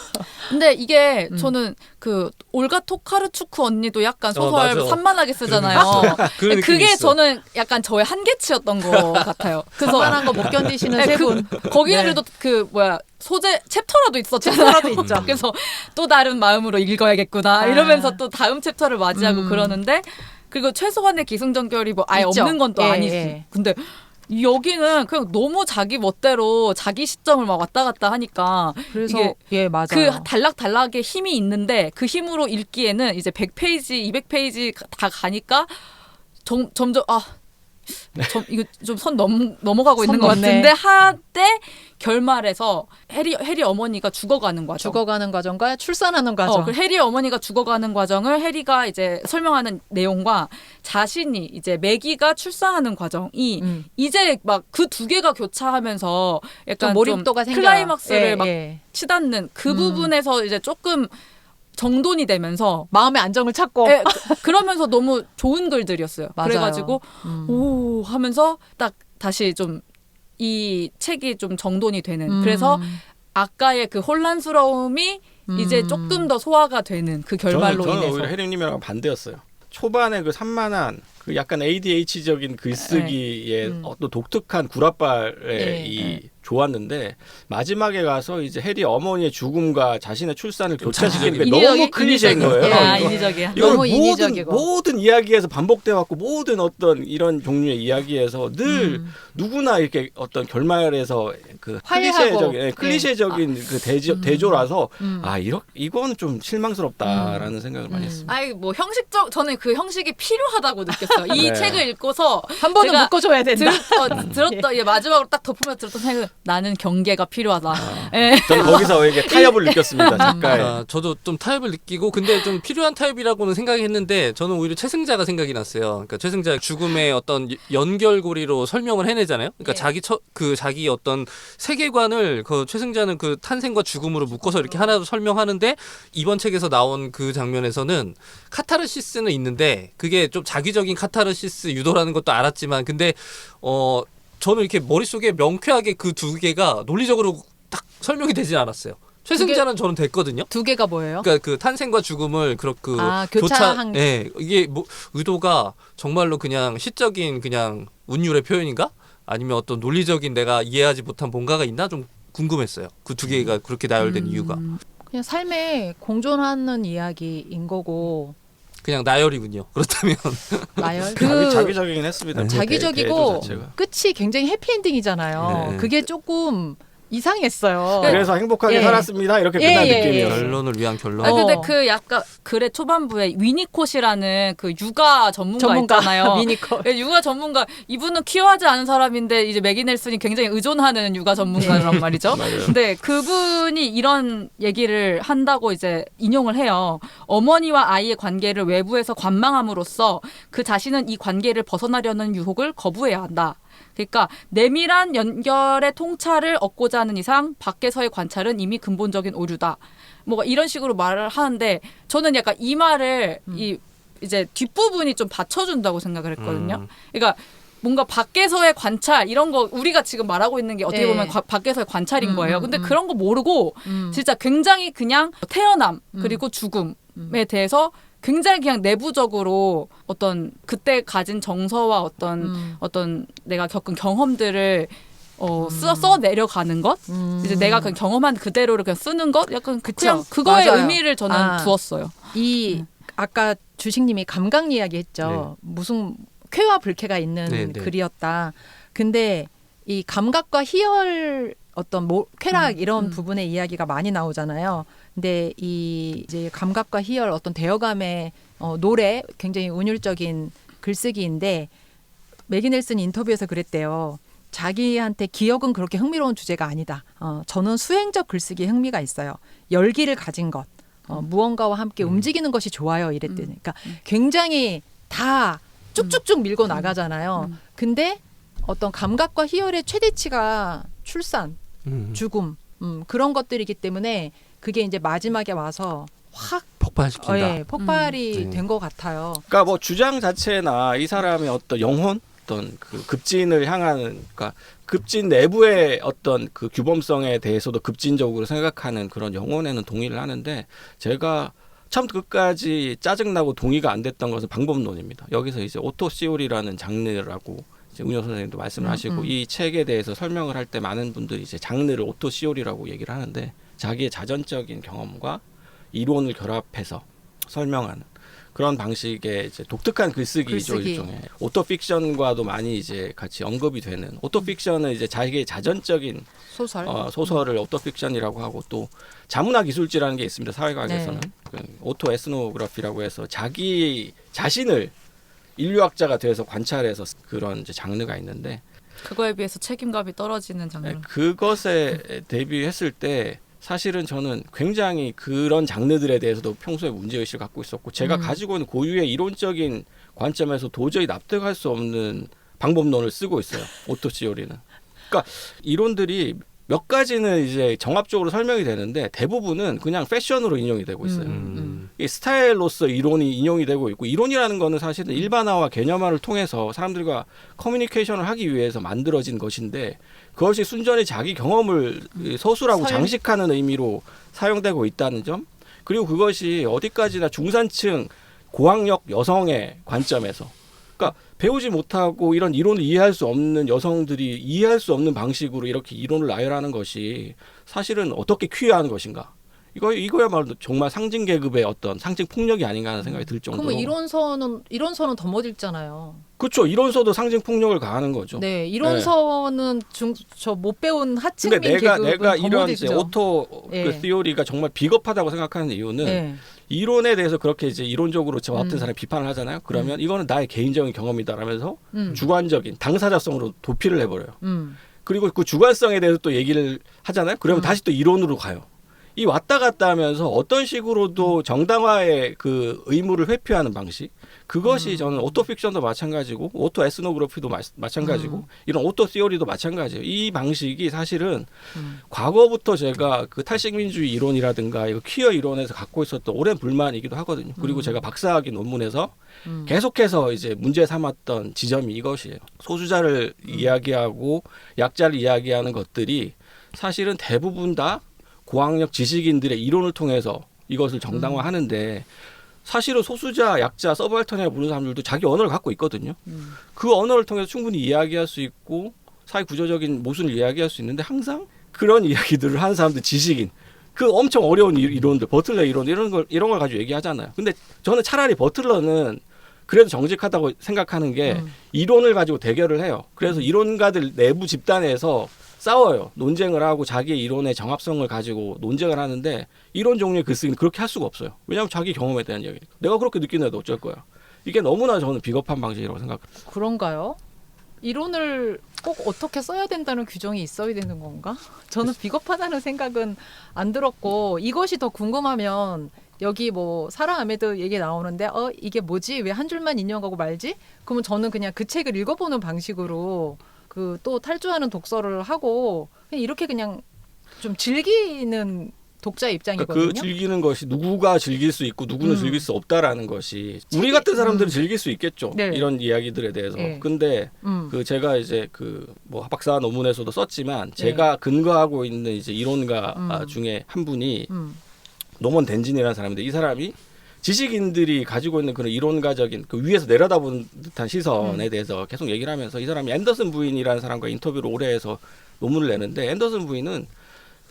근데 이게 저는 그 올가 토카르추크 언니도 약간 소설 맞아. 산만하게 쓰잖아요. 그런 느낌이 그게 있어. 저는 약간 저의 한계치였던 것 같아요. 그래서 산만한 거 못 견디시는 네, 세 분. 거기는 네. 그래도 그 소재 챕터라도 있었잖아요. 챕터라도 있죠. 그래서 또 다른 마음으로 읽어야겠구나 아. 이러면서 또 다음 챕터를 맞이하고 그러는데 그리고 최소한의 기승전결이 뭐 아예 있죠. 없는 건 또 예, 아니지. 예. 근데 여기는 그냥 너무 자기 멋대로 자기 시점을 막 왔다 갔다 하니까 그래서 이게 예 맞아요. 그 단락의 힘이 있는데 그 힘으로 읽기에는 이제 100페이지, 200페이지 다 가니까 점점 이거 좀 선 넘어가고 있는 것 넘네. 같은데 하되 결말에서 해리 어머니가 죽어가는 과정. 죽어가는 과정과 출산하는 과정. 그 해리 어머니가 죽어가는 과정을 해리가 이제 설명하는 내용과 자신이 이제 매기가 출산하는 과정이 이제 막 그 두 개가 교차하면서 약간 좀 몰입도가 좀 생겨요. 클라이막스를 예, 막 예. 치닫는 그 부분에서 이제 조금 정돈이 되면서 마음의 안정을 찾고. 예, 그러면서 너무 좋은 글들이었어요. 맞아요. 그래가지고 오 하면서 딱 다시 좀 이 책이 좀 정돈이 되는. 그래서 아까의 그 혼란스러움이 이제 조금 더 소화가 되는 그 결말로 저는 인해서. 오히려 혜림님이랑 반대였어요. 초반에 그 산만한 그 약간 ADH적인 글쓰기의 어떤 독특한 구라빨이 좋았는데 마지막에 가서 이제 해리 어머니의 죽음과 자신의 출산을 교차시키는 게 너무 클리셰인 거예요. 아, 이거- 인위적이야. 이건 너무 인위적이고. 모든 이야기에서 반복돼 왔고 모든 어떤 이런 종류의 이야기에서 늘 누구나 이렇게 어떤 결말에서 그 화해하고. 클리셰적인 그 대조라서 이거는 좀 실망스럽다라는 생각을 많이 했습니다. 아이 뭐 저는 그 형식이 필요하다고 느꼈어요. 이 네. 책을 읽고서 한 번은 제가 묶어줘야 된다. 들었던 마지막으로 딱 덮으면서 들었던 생각은 나는 경계가 필요하다. 예. 저는 거기서 이게 타협을 느꼈습니다. 작가의. 아, 저도 좀 타협을 느끼고 근데 좀 필요한 타협이라고는 생각했는데 저는 오히려 최승자가 생각이 났어요. 그러니까 최승자 죽음의 어떤 연결고리로 설명을 해내잖아요. 그러니까 자기 어떤 세계관을 그 최승자는 그 탄생과 죽음으로 묶어서 이렇게 하나로 설명하는데 이번 책에서 나온 그 장면에서는 카타르시스는 있는데 그게 좀 자기적인 카타르시스 유도라는 것도 알았지만 근데 저는 이렇게 머릿속에 명쾌하게 그 두 개가 논리적으로 딱 설명이 되진 않았어요. 최승자는 저는 됐거든요. 두 개가 뭐예요? 그러니까 그 탄생과 죽음을 그렇게 교차한. 예, 이게 뭐 의도가 정말로 그냥 시적인 그냥 운율의 표현인가? 아니면 어떤 논리적인 내가 이해하지 못한 뭔가가 있나 좀 궁금했어요. 그 두 개가 그렇게 나열된 이유가 그냥 삶에 공존하는 이야기인 거고. 그냥 나열이군요. 그렇다면 나열. 자기적이긴 했습니다. 자기적이고 그 자체가. 끝이 굉장히 해피엔딩이잖아요. 네. 그게 조금 이상했어요. 그래서 행복하게 예. 살았습니다. 이렇게 예, 끝난 예, 느낌이었어요. 결론을 위한 결론. 근데 그 약간 글의 초반부에 위니콧이라는 그 육아 전문가 있잖아요. 미니컷. 예, 육아 전문가 이분은 퀴어하지 않은 사람인데 이제 매기 넬슨이 굉장히 의존하는 육아 전문가란 말이죠. 근데 그분이 이런 얘기를 한다고 이제 인용을 해요. 어머니와 아이의 관계를 외부에서 관망함으로써 그 자신은 이 관계를 벗어나려는 유혹을 거부해야 한다. 그러니까 내밀한 연결의 통찰을 얻고자 하는 이상 밖에서의 관찰은 이미 근본적인 오류다. 뭐 이런 식으로 말을 하는데 저는 약간 이 말을 이제 뒷부분이 좀 받쳐준다고 생각을 했거든요. 그러니까 뭔가 밖에서의 관찰 이런 거 우리가 지금 말하고 있는 게 어떻게 보면 밖에서의 관찰인 거예요. 근데 그런 거 모르고 진짜 굉장히 그냥 태어남 그리고 죽음에 대해서 굉장히 그냥 내부적으로 어떤 그때 가진 정서와 어떤 내가 겪은 경험들을 써 내려가는 것 이제 내가 그 경험한 그대로를 그냥 쓰는 것 약간 그냥 그거의 맞아요. 의미를 저는 두었어요. 이 아까 주식님이 감각 이야기했죠. 무슨 쾌와 불쾌가 있는 네, 네. 글이었다. 근데 이 감각과 희열 어떤 쾌락 이런 부분의 이야기가 많이 나오잖아요. 근데 이 이제 감각과 희열 어떤 대여감의 노래 굉장히 운율적인 글쓰기인데 매기 넬슨 인터뷰에서 그랬대요. 자기한테 기억은 그렇게 흥미로운 주제가 아니다. 저는 수행적 글쓰기에 흥미가 있어요. 열기를 가진 것, 무언가와 함께 움직이는 것이 좋아요. 이랬더니, 그러니까 굉장히 다 쭉쭉쭉 밀고 나가잖아요. 근데 어떤 감각과 희열의 최대치가 출산, 죽음, 그런 것들이기 때문에 그게 이제 마지막에 와서 확 폭발시킨다. 예, 폭발이 된 것 같아요. 그러니까 뭐 주장 자체나 이 사람의 어떤 영혼, 어떤 그 급진을 향하는, 그러니까 급진 내부의 어떤 그 규범성에 대해서도 급진적으로 생각하는 그런 영혼에는 동의를 하는데 제가 처음부터 끝까지 짜증나고 동의가 안 됐던 것은 방법론입니다. 여기서 이제 오토시오리라는 장르라고 이제 운영 선생님도 말씀을 하시고 이 책에 대해서 설명을 할 때 많은 분들이 이제 장르를 오토시오리라고 얘기를 하는데 자기의 자전적인 경험과 이론을 결합해서 설명하는 그런 방식의 이제 독특한 글쓰기죠. 일종의 오토픽션과도 많이 이제 같이 언급이 되는 오토픽션은 이제 자기의 자전적인 소설을 오토픽션이라고 하고 또 자문화 기술지라는 게 있습니다. 사회과학에서는 그 오토 에스노그래피라고 해서 자기 자신을 인류학자가 돼서 관찰해서 그런 이제 장르가 있는데 그거에 비해서 책임감이 떨어지는 장르. 그것에 대비했을 때 사실은 저는 굉장히 그런 장르들에 대해서도 평소에 문제의식을 갖고 있었고 제가 가지고 있는 고유의 이론적인 관점에서 도저히 납득할 수 없는 방법론을 쓰고 있어요. 오토시오리는. 그러니까 이론들이 몇 가지는 이제 정합적으로 설명이 되는데 대부분은 그냥 패션으로 인용이 되고 있어요. 이 스타일로서 이론이 인용이 되고 있고 이론이라는 거는 사실은 일반화와 개념화를 통해서 사람들과 커뮤니케이션을 하기 위해서 만들어진 것인데 그것이 순전히 자기 경험을 서술하고 장식하는 의미로 사용되고 있다는 점 그리고 그것이 어디까지나 중산층 고학력 여성의 관점에서 그러니까 배우지 못하고 이런 이론을 이해할 수 없는 여성들이 이해할 수 없는 방식으로 이렇게 이론을 나열하는 것이 사실은 어떻게 퀴어하는 것인가 이거야말로 정말 상징 계급의 어떤 상징 폭력이 아닌가 하는 생각이 들 정도로. 그럼 이론서는 더 못 읽잖아요. 그렇죠. 이론서도 상징 폭력을 가하는 거죠. 네, 이론서는 저 못 배운 하층민 근데 계급은 내가 더 이런 못 이제 읽죠. 오토 그 시오리가 정말 비겁하다고 생각하는 이유는 네. 이론에 대해서 그렇게 이제 이론적으로 저 같은 사람이 비판을 하잖아요. 그러면 이거는 나의 개인적인 경험이다라면서 주관적인 당사자성으로 도피를 해버려요. 그리고 그 주관성에 대해서 또 얘기를 하잖아요. 그러면 다시 또 이론으로 가요. 이 왔다 갔다 하면서 어떤 식으로도 정당화의 그 의무를 회피하는 방식 그것이 저는 오토픽션도 마찬가지고 오토 에스노그래피도 마찬가지고 이런 오토 시오리도 마찬가지예요. 이 방식이 사실은 과거부터 제가 그 탈식민주의 이론이라든가 이거 퀴어 이론에서 갖고 있었던 오랜 불만이기도 하거든요. 그리고 제가 박사학위 논문에서 계속해서 이제 문제 삼았던 지점이 이것이에요. 소수자를 이야기하고 약자를 이야기하는 것들이 사실은 대부분 다 고학력 지식인들의 이론을 통해서 이것을 정당화하는데 사실은 소수자, 약자, 서브알턴이라고 부르는 사람들도 자기 언어를 갖고 있거든요. 그 언어를 통해서 충분히 이야기할 수 있고 사회 구조적인 모순을 이야기할 수 있는데 항상 그런 이야기들을 하는 사람들 지식인 그 엄청 어려운 이론들 버틀러 이론 이런 걸 가지고 얘기하잖아요. 근데 저는 차라리 버틀러는 그래도 정직하다고 생각하는 게 이론을 가지고 대결을 해요. 그래서 이론가들 내부 집단에서 싸워요. 논쟁을 하고 자기의 이론의 정합성을 가지고 논쟁을 하는데 이론 종류의 글쓰기는 그렇게 할 수가 없어요. 왜냐하면 자기 경험에 대한 이야기니까. 내가 그렇게 느끼는데도 어쩔 거야. 이게 너무나 저는 비겁한 방식이라고 생각해요. 그런가요? 이론을 꼭 어떻게 써야 된다는 규정이 있어야 되는 건가? 저는 비겁하다는 생각은 안 들었고 이것이 더 궁금하면 여기 뭐 사라 아메드 얘기 나오는데 이게 뭐지? 왜 한 줄만 인용하고 말지? 그러면 저는 그냥 그 책을 읽어보는 방식으로 그 또 탈주하는 독서를 하고 그냥 이렇게 그냥 좀 즐기는 독자 입장이거든요. 그 즐기는 것이 누구가 즐길 수 있고 누구는 즐길 수 없다라는 것이 우리 같은 사람들은 즐길 수 있겠죠. 네. 이런 이야기들에 대해서. 네. 근데 그 제가 이제 그 뭐 박사 논문에서도 썼지만 제가 근거하고 있는 이제 이론가 중에 한 분이 노먼 덴진이라는 사람인데 이 사람이 지식인들이 가지고 있는 그런 이론가적인 그 위에서 내려다보는 듯한 시선에 대해서 계속 얘기를 하면서 이 사람이 앤더슨 부인이라는 사람과 인터뷰를 오래 해서 논문을 내는데 앤더슨 부인은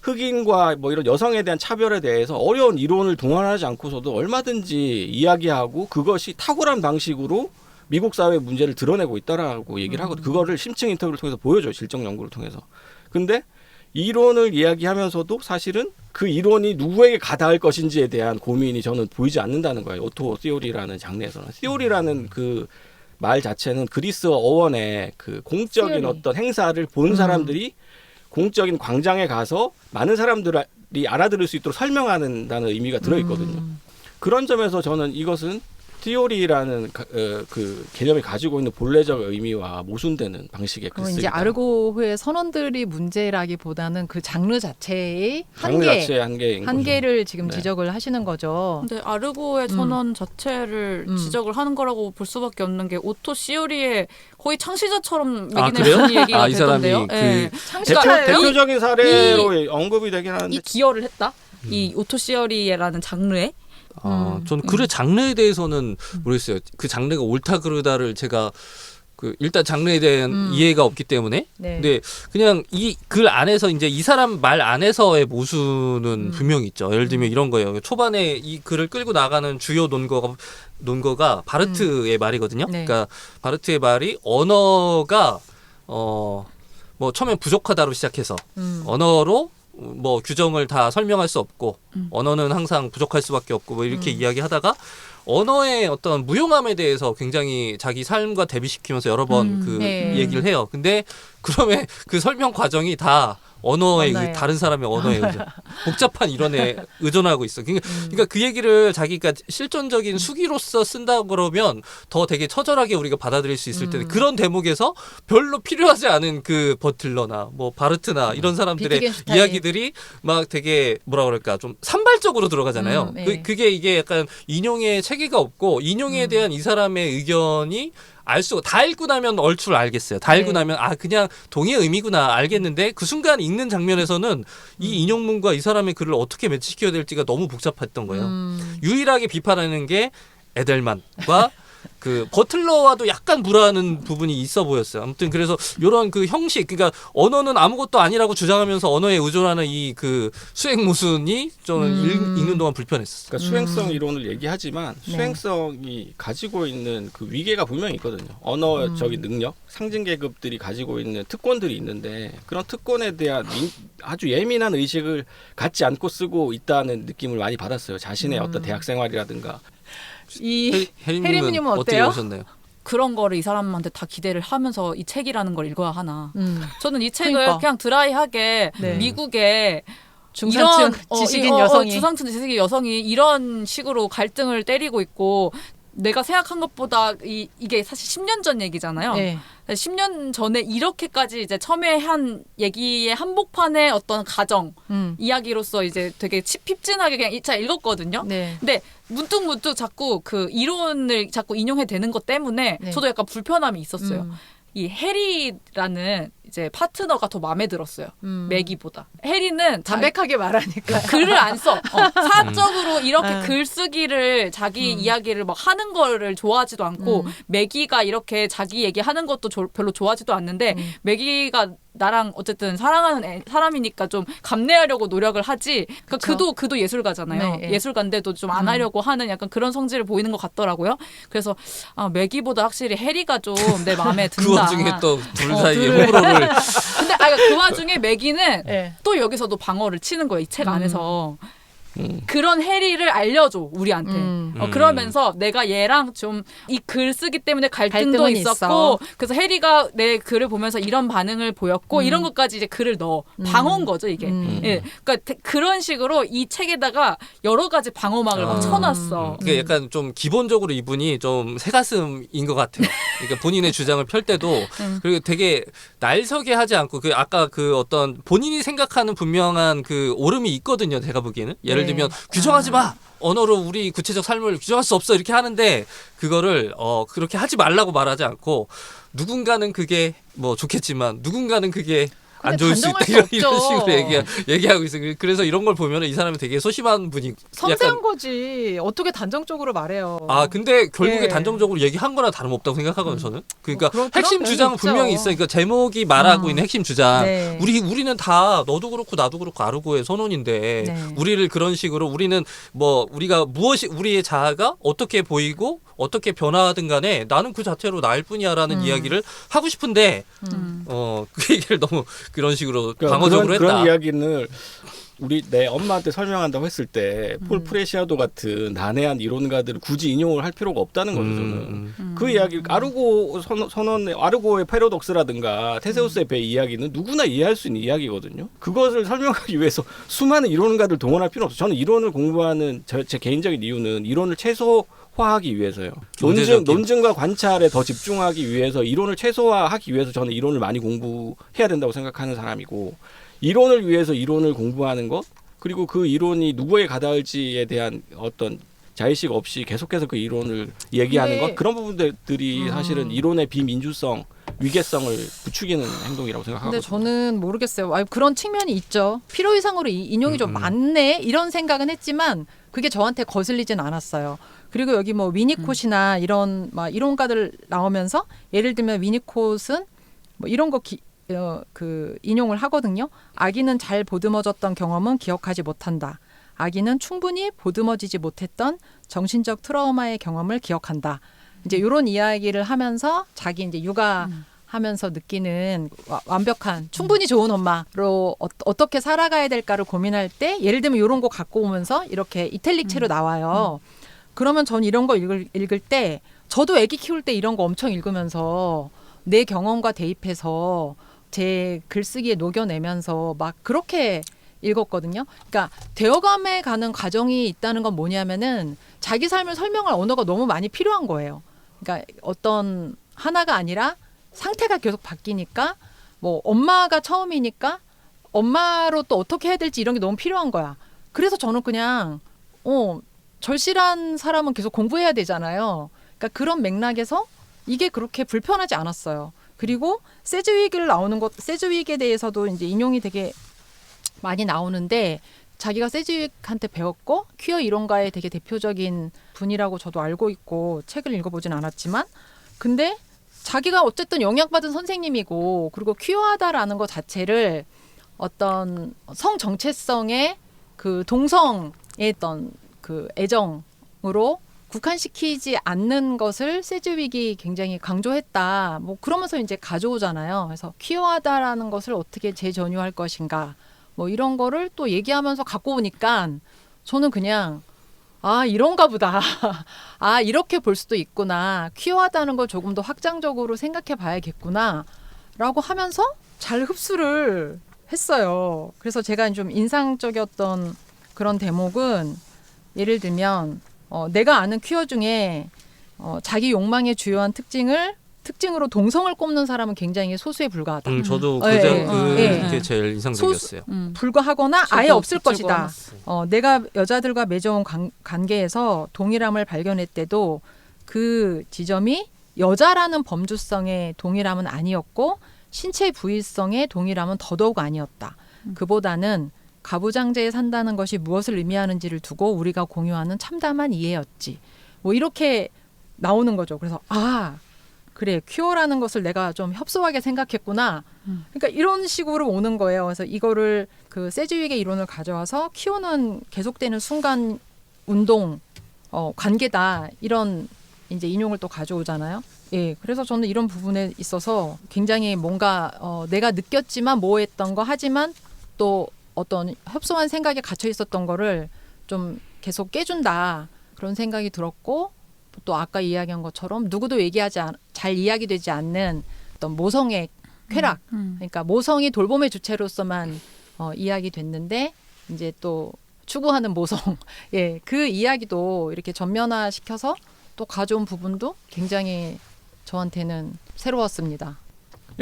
흑인과 뭐 이런 여성에 대한 차별에 대해서 어려운 이론을 동원하지 않고서도 얼마든지 이야기하고 그것이 탁월한 방식으로 미국 사회의 문제를 드러내고 있다라고 얘기를 하거든요. 그거를 심층 인터뷰를 통해서 보여줘요. 실적 연구를 통해서. 근데 이론을 이야기하면서도 사실은 그 이론이 누구에게 가닿을 것인지에 대한 고민이 저는 보이지 않는다는 거예요. 오토 시오리라는 장르에서는. 시오리라는 그 말 자체는 그리스 어원의 그 공적인 시오리. 어떤 행사를 본 사람들이 공적인 광장에 가서 많은 사람들이 알아들을 수 있도록 설명한다는 의미가 들어있거든요. 그런 점에서 저는 이것은 티오리라는 그 개념이 가지고 있는 본래적 의미와 모순되는 방식의 그럼 글쓰기다. 이제 아르고흐의 선언들이 문제라기보다는 그 장르 자체의 장르 자체의 한계인 한계를 지금 네. 지적을 하시는 거죠. 근데 아르고의 선언 자체를 지적을 하는 거라고 볼 수밖에 없는 게 오토 시오리의 거의 창시자처럼 아, 얘기는 그래요? 얘기가 이 사람이 되던데요. 예. 창시자예요? 대표적인 사례로 언급이 되긴 하는데 이 기여를 했다. 이 오토 시오리라는 장르에. 저는 그 장르에 대해서는 모르겠어요. 그 장르가 옳다 그르다를 제가 그 일단 장르에 대한 이해가 없기 때문에. 네. 근데 그냥 이 글 안에서 이제 이 사람 말 안에서의 모순은 분명히 있죠. 예를 들면 이런 거예요. 초반에 이 글을 끌고 나가는 주요 논거가 바르트의 말이거든요. 네. 그러니까 바르트의 말이 언어가 뭐 처음엔 부족하다로 시작해서 언어로 뭐 규정을 다 설명할 수 없고 언어는 항상 부족할 수밖에 없고 뭐 이렇게 이야기하다가 언어의 어떤 무용함에 대해서 굉장히 자기 삶과 대비시키면서 여러 번 그 네. 얘기를 해요. 근데 그러면 그 설명 과정이 다 언어에 언어예요. 다른 사람의 언어에 복잡한 이론에 의존하고 있어. 그러니까 그 얘기를 자기가 실존적인 수기로서 쓴다 그러면 더 되게 처절하게 우리가 받아들일 수 있을 텐데 그런 대목에서 별로 필요하지 않은 그 버틀러나 뭐 바르트나 이런 사람들의 비트겐슈타인. 이야기들이 막 되게 뭐라 그럴까 좀 산발적으로 들어가잖아요. 네. 그게 이게 약간 인용의 체계가 없고 인용에 대한 이 사람의 의견이 다 읽고 나면 얼추 알겠어요. 다 읽고 네. 나면 그냥 동의의 의미구나 알겠는데 그 순간 읽는 장면에서는 이 인용문과 이 사람의 글을 어떻게 매치시켜야 될지가 너무 복잡했던 거예요. 유일하게 비판하는 게 에델만과 그 버틀러와도 약간 불화하는 부분이 있어 보였어요. 아무튼 그래서 이런 그 형식, 그러니까 언어는 아무것도 아니라고 주장하면서 언어에 의존하는 이 그 수행 모순이 저는 읽는 동안 불편했었어요. 그러니까 수행성 이론을 얘기하지만 수행성이 가지고 있는 그 위계가 분명히 있거든요. 언어적인 능력, 상징 계급들이 가지고 있는 특권들이 있는데 그런 특권에 대한 아주 예민한 의식을 갖지 않고 쓰고 있다는 느낌을 많이 받았어요. 자신의 어떤 대학 생활이라든가. 이 혜림님은 혜림님은 어떻게 어때요? 보셨나요? 그런 거를 이 사람한테 다 기대를 하면서 이 책이라는 걸 읽어야 하나. 저는 이 책을 그러니까. 그냥 드라이하게 네. 미국의 중산층 지식인 여성이 중산층 지식인 여성이 이런 식으로 갈등을 때리고 있고 내가 생각한 것보다 이게 사실 10년 전 얘기잖아요. 네. 10년 전에 이렇게까지 이제 첨예한 얘기의 한복판의 어떤 가정 이야기로서 이제 되게 핍진하게 그냥 잘 읽었거든요. 네. 근데 문득 자꾸 그 이론을 자꾸 인용해 대는 것 때문에 네. 저도 약간 불편함이 있었어요. 이 해리라는 이제 파트너가 더 마음에 들었어요. 매기보다. 해리는 담백하게 말하니까 글을 안 써. 사적으로 이렇게 글쓰기를 자기 이야기를 막 하는 거를 좋아하지도 않고 매기가 이렇게 자기 얘기하는 것도 별로 좋아하지도 않는데 매기가 나랑 어쨌든 사랑하는 사람이니까 좀 감내하려고 노력을 하지. 그러니까 그도 예술가잖아요. 네, 네. 예술가인데도 좀 안 하려고 하는 약간 그런 성질을 보이는 것 같더라고요. 그래서 매기보다 확실히 해리가 좀 내 마음에 든다. 그 와중에 또 둘 사이에 둘을. 호불호를 근데 그 와중에 매기는 네. 또 여기서도 방어를 치는 거예요. 이 책 안에서. 그런 해리를 알려줘 우리한테. 그러면서 내가 얘랑 좀 이 글 쓰기 때문에 갈등도 갈등은 있었고 있어. 그래서 해리가 내 글을 보면서 이런 반응을 보였고 이런 것까지 이제 글을 넣어 방어인 거죠 이게. 예, 그러니까 그런 식으로 이 책에다가 여러 가지 방어막을 막 쳐놨어. 그게 약간 좀 기본적으로 이분이 좀 새가슴인 것 같아요. 그러니까 본인의 주장을 펼 때도 그리고 되게 날서게 하지 않고 그 아까 그 어떤 본인이 생각하는 분명한 그 오름이 있거든요. 제가 보기에는 예를 네. 들면 규정하지 마. 언어로 우리 구체적 삶을 규정할 수 없어 이렇게 하는데 그거를 그렇게 하지 말라고 말하지 않고 누군가는 그게 뭐 좋겠지만 누군가는 그게 안 좋을 수 있다 단정할 수 이런 없죠. 식으로 얘기하고 있어요. 그래서 이런 걸 보면 이 사람이 되게 소심한 분이 섬세한 거지. 어떻게 단정적으로 말해요. 근데 결국에 예. 단정적으로 얘기한 거나 다름없다고 생각하거든요, 저는. 그러니까 그런 핵심 면이 주장은 있죠. 분명히 있어요. 그러니까 제목이 말하고 있는 핵심 주장. 네. 우리는 다 너도 그렇고 나도 그렇고 아르고의 선원인데 네. 우리를 그런 식으로 우리는 우리가 무엇이 우리의 자아가 어떻게 보이고 어떻게 변화하든 간에 나는 그 자체로 나일 뿐이야라는 이야기를 하고 싶은데 그 얘기를 너무 그런 식으로 그러니까 방어적으로 했다. 그런 이야기를 내 엄마한테 설명한다고 했을 때 폴 프레시아도 같은 난해한 이론가들을 굳이 인용을 할 필요가 없다는 거죠. 저는 그 이야기 아르고 선언의 아르고의 패러독스라든가 테세우스의 배 이야기는 누구나 이해할 수 있는 이야기거든요. 그것을 설명하기 위해서 수많은 이론가들 동원할 필요 없어. 저는 이론을 공부하는 제 개인적인 이유는 이론을 최소화하기 위해서요. 논증과 관찰에 더 집중하기 위해서 이론을 최소화하기 위해서 저는 이론을 많이 공부해야 된다고 생각하는 사람이고 이론을 위해서 이론을 공부하는 것 그리고 그 이론이 누구에 가닿을지에 대한 어떤 자의식 없이 계속해서 그 이론을 얘기하는 근데- 것 그런 부분들이 사실은 이론의 비민주성 위계성을 부추기는 행동이라고 근데 생각하거든요. 저는 모르겠어요. 그런 측면이 있죠. 필요 이상으로 인용이 좀 많네 이런 생각은 했지만 그게 저한테 거슬리진 않았어요. 그리고 여기 뭐 위니콧이나 이런 막 이론가들 나오면서 예를 들면 위니콧은 뭐 이런 거 그 인용을 하거든요. 아기는 잘 보듬어졌던 경험은 기억하지 못한다. 아기는 충분히 보듬어지지 못했던 정신적 트라우마의 경험을 기억한다. 이제 이런 이야기를 하면서 자기 이제 육아하면서 느끼는 완벽한 충분히 좋은 엄마로 어떻게 살아가야 될까를 고민할 때 예를 들면 이런 거 갖고 오면서 이렇게 이탈릭체로 나와요. 그러면 전 이런 거 읽을 때 저도 아기 키울 때 이런 거 엄청 읽으면서 내 경험과 대입해서 제 글쓰기에 녹여내면서 막 그렇게 읽었거든요. 그러니까 되어감에 가는 과정이 있다는 건 뭐냐면은 자기 삶을 설명할 언어가 너무 많이 필요한 거예요. 그러니까 어떤 하나가 아니라 상태가 계속 바뀌니까 뭐 엄마가 처음이니까 엄마로 또 어떻게 해야 될지 이런 게 너무 필요한 거야. 그래서 저는 그냥 절실한 사람은 계속 공부해야 되잖아요. 그러니까 그런 맥락에서 이게 그렇게 불편하지 않았어요. 그리고 세즈윅에 대해서도 이제 인용이 되게 많이 나오는데 자기가 세즈윅한테 배웠고 퀴어 이론가의 되게 대표적인 분이라고 저도 알고 있고 책을 읽어보진 않았지만 근데 자기가 어쨌든 영향받은 선생님이고 그리고 퀴어하다라는 것 자체를 어떤 성 정체성의 그 동성의 어떤 그 애정으로 국한시키지 않는 것을 세즈윅이 굉장히 강조했다. 뭐 그러면서 이제 가져오잖아요. 그래서 퀴어하다라는 것을 어떻게 재전유할 것인가. 뭐 이런 거를 또 얘기하면서 갖고 오니까 저는 그냥 이런가 보다. 이렇게 볼 수도 있구나. 퀴어하다는 걸 조금 더 확장적으로 생각해 봐야겠구나. 라고 하면서 잘 흡수를 했어요. 그래서 제가 좀 인상적이었던 그런 대목은 예를 들면 내가 아는 퀴어 중에 자기 욕망의 주요한 특징으로 동성을 꼽는 사람은 굉장히 소수에 불과하다. 저도 예, 그게 제일 인상적이었어요. 불과하거나 아예 없을 붙이고 것이다. 내가 여자들과 맺어온 관계에서 동일함을 발견했대도 그 지점이 여자라는 범주성의 동일함은 아니었고 신체 부위성의 동일함은 더더욱 아니었다. 그보다는 가부장제에 산다는 것이 무엇을 의미하는지를 두고 우리가 공유하는 참담한 이해였지. 뭐 이렇게 나오는 거죠. 그래서 그래 퀴어라는 것을 내가 좀 협소하게 생각했구나. 그러니까 이런 식으로 오는 거예요. 그래서 이거를 그 세즈윅의 이론을 가져와서 퀴어는 계속되는 순간 운동 관계다 이런 이제 인용을 또 가져오잖아요. 예, 그래서 저는 이런 부분에 있어서 굉장히 뭔가 내가 느꼈지만 모호했던 거 하지만 또 어떤 협소한 생각에 갇혀 있었던 거를 좀 계속 깨준다 그런 생각이 들었고 또 아까 이야기한 것처럼 누구도 잘 이야기되지 않는 어떤 모성의 쾌락 그러니까 모성이 돌봄의 주체로서만 이야기됐는데 이제 또 추구하는 모성 그 이야기도 이렇게 전면화시켜서 또 가져온 부분도 굉장히 저한테는 새로웠습니다.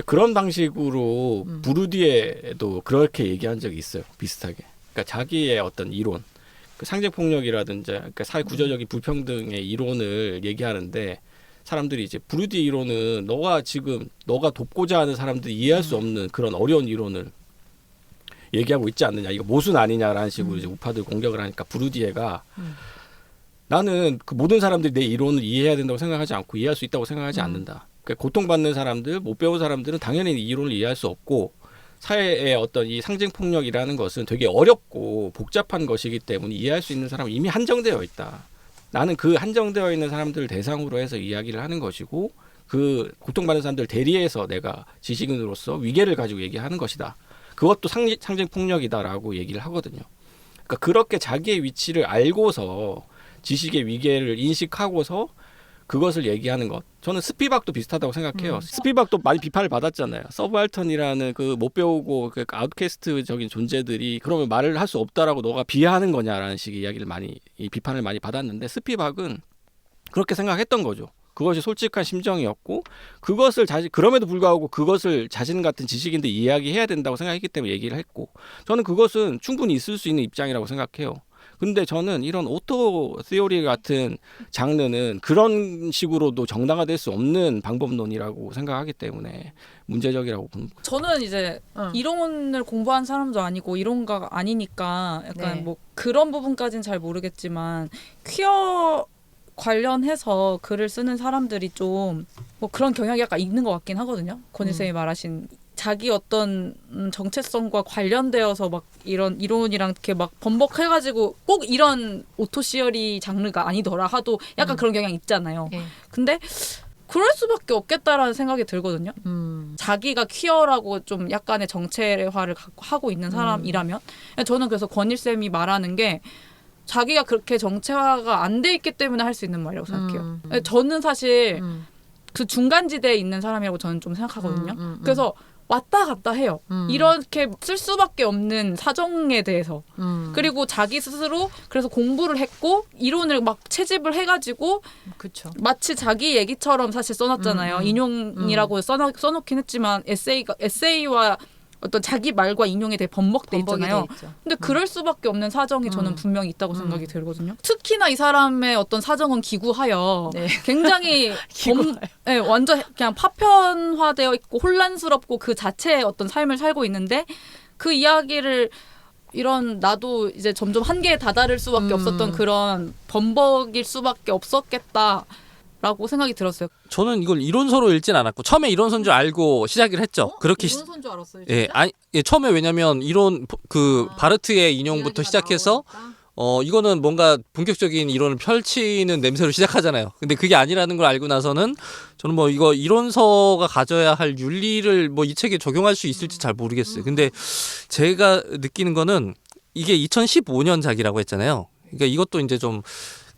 그런 방식으로 부르디에도 그렇게 얘기한 적이 있어요. 비슷하게. 그러니까 자기의 어떤 이론, 그 상징폭력이라든지 그러니까 사회 구조적인 불평등의 이론을 얘기하는데 사람들이 이제 부르디 이론은 너가 돕고자 하는 사람들이 이해할 수 없는 그런 어려운 이론을 얘기하고 있지 않느냐. 이거 모순 아니냐라는 식으로 이제 우파들 공격을 하니까 부르디에가 나는 그 모든 사람들이 내 이론을 이해해야 된다고 생각하지 않고 이해할 수 있다고 생각하지 않는다. 그러니까 고통받는 사람들, 못 배운 사람들은 당연히 이 이론을 이해할 수 없고 사회의 어떤 이 상징폭력이라는 것은 되게 어렵고 복잡한 것이기 때문에 이해할 수 있는 사람은 이미 한정되어 있다. 나는 그 한정되어 있는 사람들을 대상으로 해서 이야기를 하는 것이고 그 고통받는 사람들 대리해서 내가 지식인으로서 위계를 가지고 얘기하는 것이다. 그것도 상징폭력이다라고 얘기를 하거든요. 그러니까 그렇게 자기의 위치를 알고서 지식의 위계를 인식하고서 그것을 얘기하는 것. 저는 스피박도 비슷하다고 생각해요. 스피박도 많이 비판을 받았잖아요. 서브알턴이라는 그 못 배우고 그 아웃캐스트적인 존재들이 그러면 말을 할 수 없다라고 너가 비하하는 거냐라는 식의 이야기를 비판을 많이 받았는데 스피박은 그렇게 생각했던 거죠. 그것이 솔직한 심정이었고 그럼에도 불구하고 그것을 자신 같은 지식인들 이야기해야 된다고 생각했기 때문에 얘기를 했고 저는 그것은 충분히 있을 수 있는 입장이라고 생각해요. 근데 저는 이런 오토 시오리 같은 장르는 그런 식으로도 정당화될 수 없는 방법론이라고 생각하기 때문에 문제적이라고 보는 거예요. 저는 이제 이론을 공부한 사람도 아니고 이론가가 아니니까 약간 네. 뭐 그런 부분까지는 잘 모르겠지만 퀴어 관련해서 글을 쓰는 사람들이 좀 뭐 그런 경향이 약간 있는 것 같긴 하거든요. 권희 쌤이 말하신 자기 어떤 정체성과 관련되어서 막 이런 이론이랑 이렇게 막 번복해가지고 꼭 이런 오토시어리 장르가 아니더라 하도 약간 그런 경향 있잖아요. 예. 근데 그럴 수밖에 없겠다라는 생각이 들거든요. 자기가 퀴어라고 좀 약간의 정체화를 하고 있는 사람이라면 저는 그래서 권일쌤이 말하는 게 자기가 그렇게 정체화가 안 돼 있기 때문에 할 수 있는 말이라고 생각해요. 저는 사실 그 중간지대에 있는 사람이라고 저는 좀 생각하거든요. 그래서 왔다 갔다 해요. 이렇게 쓸 수밖에 없는 사정에 대해서. 그리고 자기 스스로 그래서 공부를 했고 이론을 막 채집을 해가지고 그렇죠. 마치 자기 얘기처럼 사실 써놨잖아요. 인용이라고 써놓긴 했지만 에세이와 어떤 자기 말과 인용에 대해 번복돼 있잖아요. 근데 그럴 수밖에 없는 사정이 저는 분명히 있다고 생각이 들거든요. 특히나 이 사람의 어떤 사정은 기구하여 네. 굉장히 완전 그냥 파편화되어 있고 혼란스럽고 그 자체의 어떤 삶을 살고 있는데 그 이야기를 이런 나도 이제 점점 한계에 다다를 수밖에 없었던 그런 번복일 수밖에 없었겠다. 라고 생각이 들었어요. 저는 이걸 이론서로 읽진 않았고 처음에 이론서인 줄 알고 시작을 했죠. 그렇게 이론서인 줄 알았어요. 진짜? 처음에 왜냐면 이론 바르트의 인용부터 시작해서 이거는 뭔가 본격적인 이론을 펼치는 냄새로 시작하잖아요. 근데 그게 아니라는 걸 알고 나서는 저는 뭐 이거 이론서가 가져야 할 윤리를 뭐 이 책에 적용할 수 있을지 잘 모르겠어요. 근데 제가 느끼는 거는 이게 2015년작이라고 했잖아요. 그러니까 이것도 이제 좀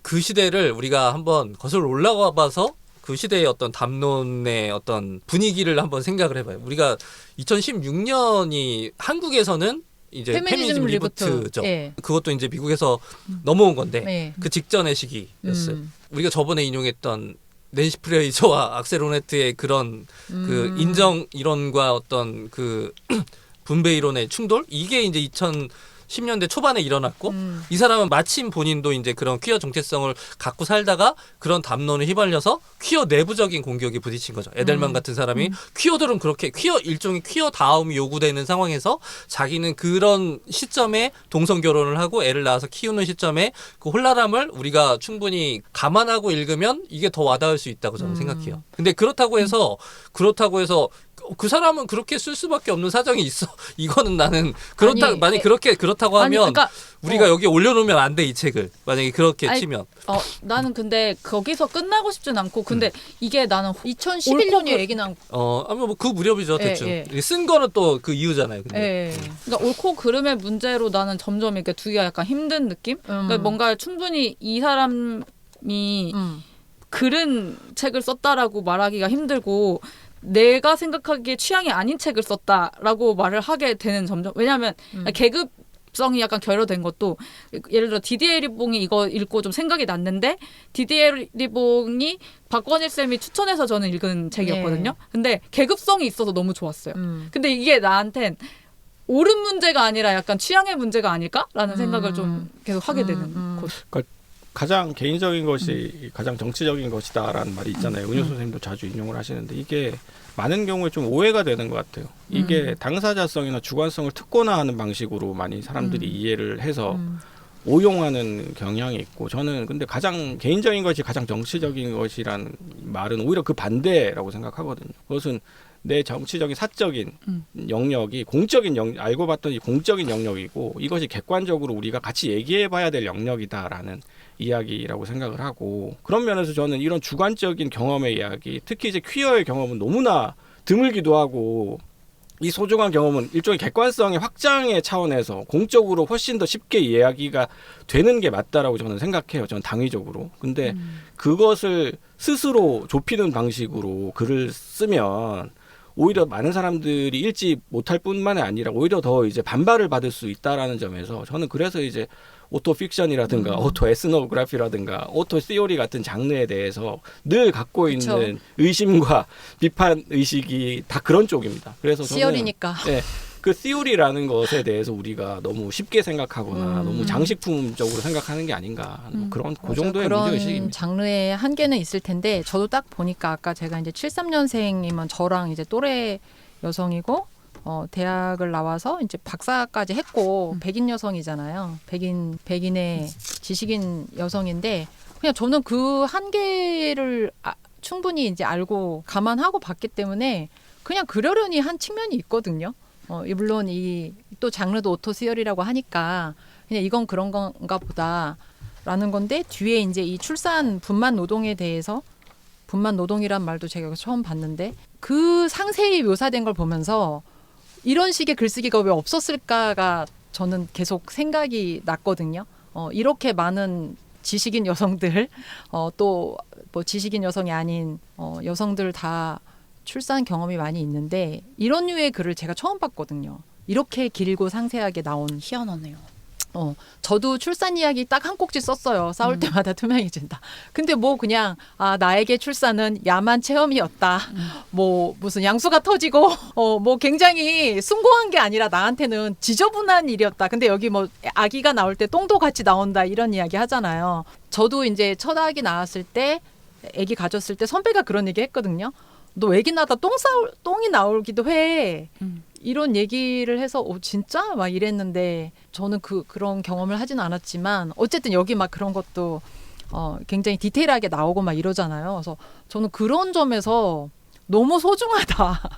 그 시대를 우리가 한번 거슬러 올라가 봐서 그 시대의 어떤 담론의 어떤 분위기를 한번 생각을 해봐요. 우리가 2016년이 한국에서는 이제 페미니즘 리부트죠. 예. 그것도 이제 미국에서 넘어온 건데 네. 그 직전의 시기였어요. 우리가 저번에 인용했던 낸시 프레이저와 악셀 호네트의 그런 그 인정 이론과 어떤 그 분배 이론의 충돌 이게 이제 2010년대 초반에 일어났고 이 사람은 마침 본인도 이제 그런 퀴어 정체성을 갖고 살다가 그런 담론을 휘발려서 퀴어 내부적인 공격에 부딪힌 거죠. 에델만 같은 사람이 퀴어들은 그렇게 일종의 퀴어 다움이 요구되는 상황에서 자기는 그런 시점에 동성 결혼을 하고 애를 낳아서 키우는 시점에 그 혼란함을 우리가 충분히 감안하고 읽으면 이게 더 와닿을 수 있다고 저는 생각해요. 근데 그렇다고 해서 그 사람은 그렇게 쓸 수밖에 없는 사정이 있어. 이거는 나는 그렇다. 아니, 만약 그렇다고 아니, 하면 그러니까, 우리가 여기 올려놓으면 안 돼 이 책을. 만약에 그렇게 아니, 치면. 나는 근데 거기서 끝나고 싶진 않고 근데 이게 나는 2011년에 얘기 나온 아마 뭐 그 무렵이죠 대충. 예. 쓴 거는 또 그 이유잖아요. 근데. 예. 그러니까 옳고 그름의 문제로 나는 점점 이렇게 두기가 약간 힘든 느낌? 그러니까 뭔가 충분히 이 사람이 글은 책을 썼다라고 말하기가 힘들고 내가 생각하기에 취향이 아닌 책을 썼다라고 말을 하게 되는 점점 왜냐하면 계급성이 약간 결여된 것도 예를 들어 디디에 리봉이 이거 읽고 좀 생각이 났는데 디디에 리봉이 박건일 쌤이 추천해서 저는 읽은 책이었거든요. 근데 계급성이 있어서 너무 좋았어요. 근데 이게 나한텐 옳은 문제가 아니라 약간 취향의 문제가 아닐까라는 생각을 좀 계속 하게 되는 곳. 그러니까 가장 개인적인 것이 가장 정치적인 것이다라는 말이 있잖아요. 은효 선생님도 자주 인용을 하시는데 이게 많은 경우에 좀 오해가 되는 것 같아요. 이게 당사자성이나 주관성을 특권화하는 방식으로 많이 사람들이 이해를 해서 오용하는 경향이 있고 저는 근데 가장 개인적인 것이 가장 정치적인 것이란 말은 오히려 그 반대라고 생각하거든요. 그것은 내 정치적인 사적인 영역이 공적인 알고 봤더니 공적인 영역이고 이것이 객관적으로 우리가 같이 얘기해 봐야 될 영역이다라는 이야기라고 생각을 하고 그런 면에서 저는 이런 주관적인 경험의 이야기 특히 이제 퀴어의 경험은 너무나 드물기도 하고 이 소중한 경험은 일종의 객관성의 확장의 차원에서 공적으로 훨씬 더 쉽게 이야기가 되는 게 맞다라고 저는 생각해요. 저는 당위적으로. 근데 그것을 스스로 좁히는 방식으로 글을 쓰면 오히려 많은 사람들이 읽지 못할 뿐만 아니라 오히려 더 이제 반발을 받을 수 있다라는 점에서 저는 그래서 이제 오토 픽션이라든가 오토 에스노그래피라든가 오토 시오리 같은 장르에 대해서 늘 갖고 그쵸. 있는 의심과 비판 의식이 다 그런 쪽입니다. 그래서 저는 시어리니까. 네, 그 시오리라는 것에 대해서 우리가 너무 쉽게 생각하거나 너무 장식품적으로 생각하는 게 아닌가 뭐 그런 그 정도의 그런 문제의식입니다. 장르의 한계는 있을 텐데 저도 딱 보니까 아까 제가 이제 73년생이면 저랑 이제 또래 여성이고 대학을 나와서 이제 박사까지 했고 백인 여성이잖아요. 백인의 지식인 여성인데 그냥 저는 그 한계를 충분히 이제 알고 감안하고 봤기 때문에 그냥 그러려니 한 측면이 있거든요. 물론 이 또 장르도 오토시얼이라고 하니까 그냥 이건 그런 건가 보다라는 건데 뒤에 이제 이 출산 분만 노동에 대해서 분만 노동이란 말도 제가 처음 봤는데 그 상세히 묘사된 걸 보면서 이런 식의 글쓰기가 왜 없었을까가 저는 계속 생각이 났거든요. 이렇게 많은 지식인 여성들 또 뭐 지식인 여성이 아닌 여성들 다 출산 경험이 많이 있는데 이런 류의 글을 제가 처음 봤거든요. 이렇게 길고 상세하게 나온 희한하네요. 저도 출산 이야기 딱 한 꼭지 썼어요. 싸울 때마다 투명해진다. 근데 뭐 그냥 나에게 출산은 야만 체험이었다. 뭐 무슨 양수가 터지고 뭐 굉장히 숭고한 게 아니라 나한테는 지저분한 일이었다. 근데 여기 뭐 아기가 나올 때 똥도 같이 나온다 이런 이야기 하잖아요. 저도 이제 첫 아기 낳았을 때 아기 가졌을 때 선배가 그런 얘기 했거든요. 너 아기 낳다 똥이 나오기도 해. 이런 얘기를 해서 진짜 막 이랬는데 저는 그런 경험을 하진 않았지만 어쨌든 여기 막 그런 것도 굉장히 디테일하게 나오고 막 이러잖아요. 그래서 저는 그런 점에서 너무 소중하다.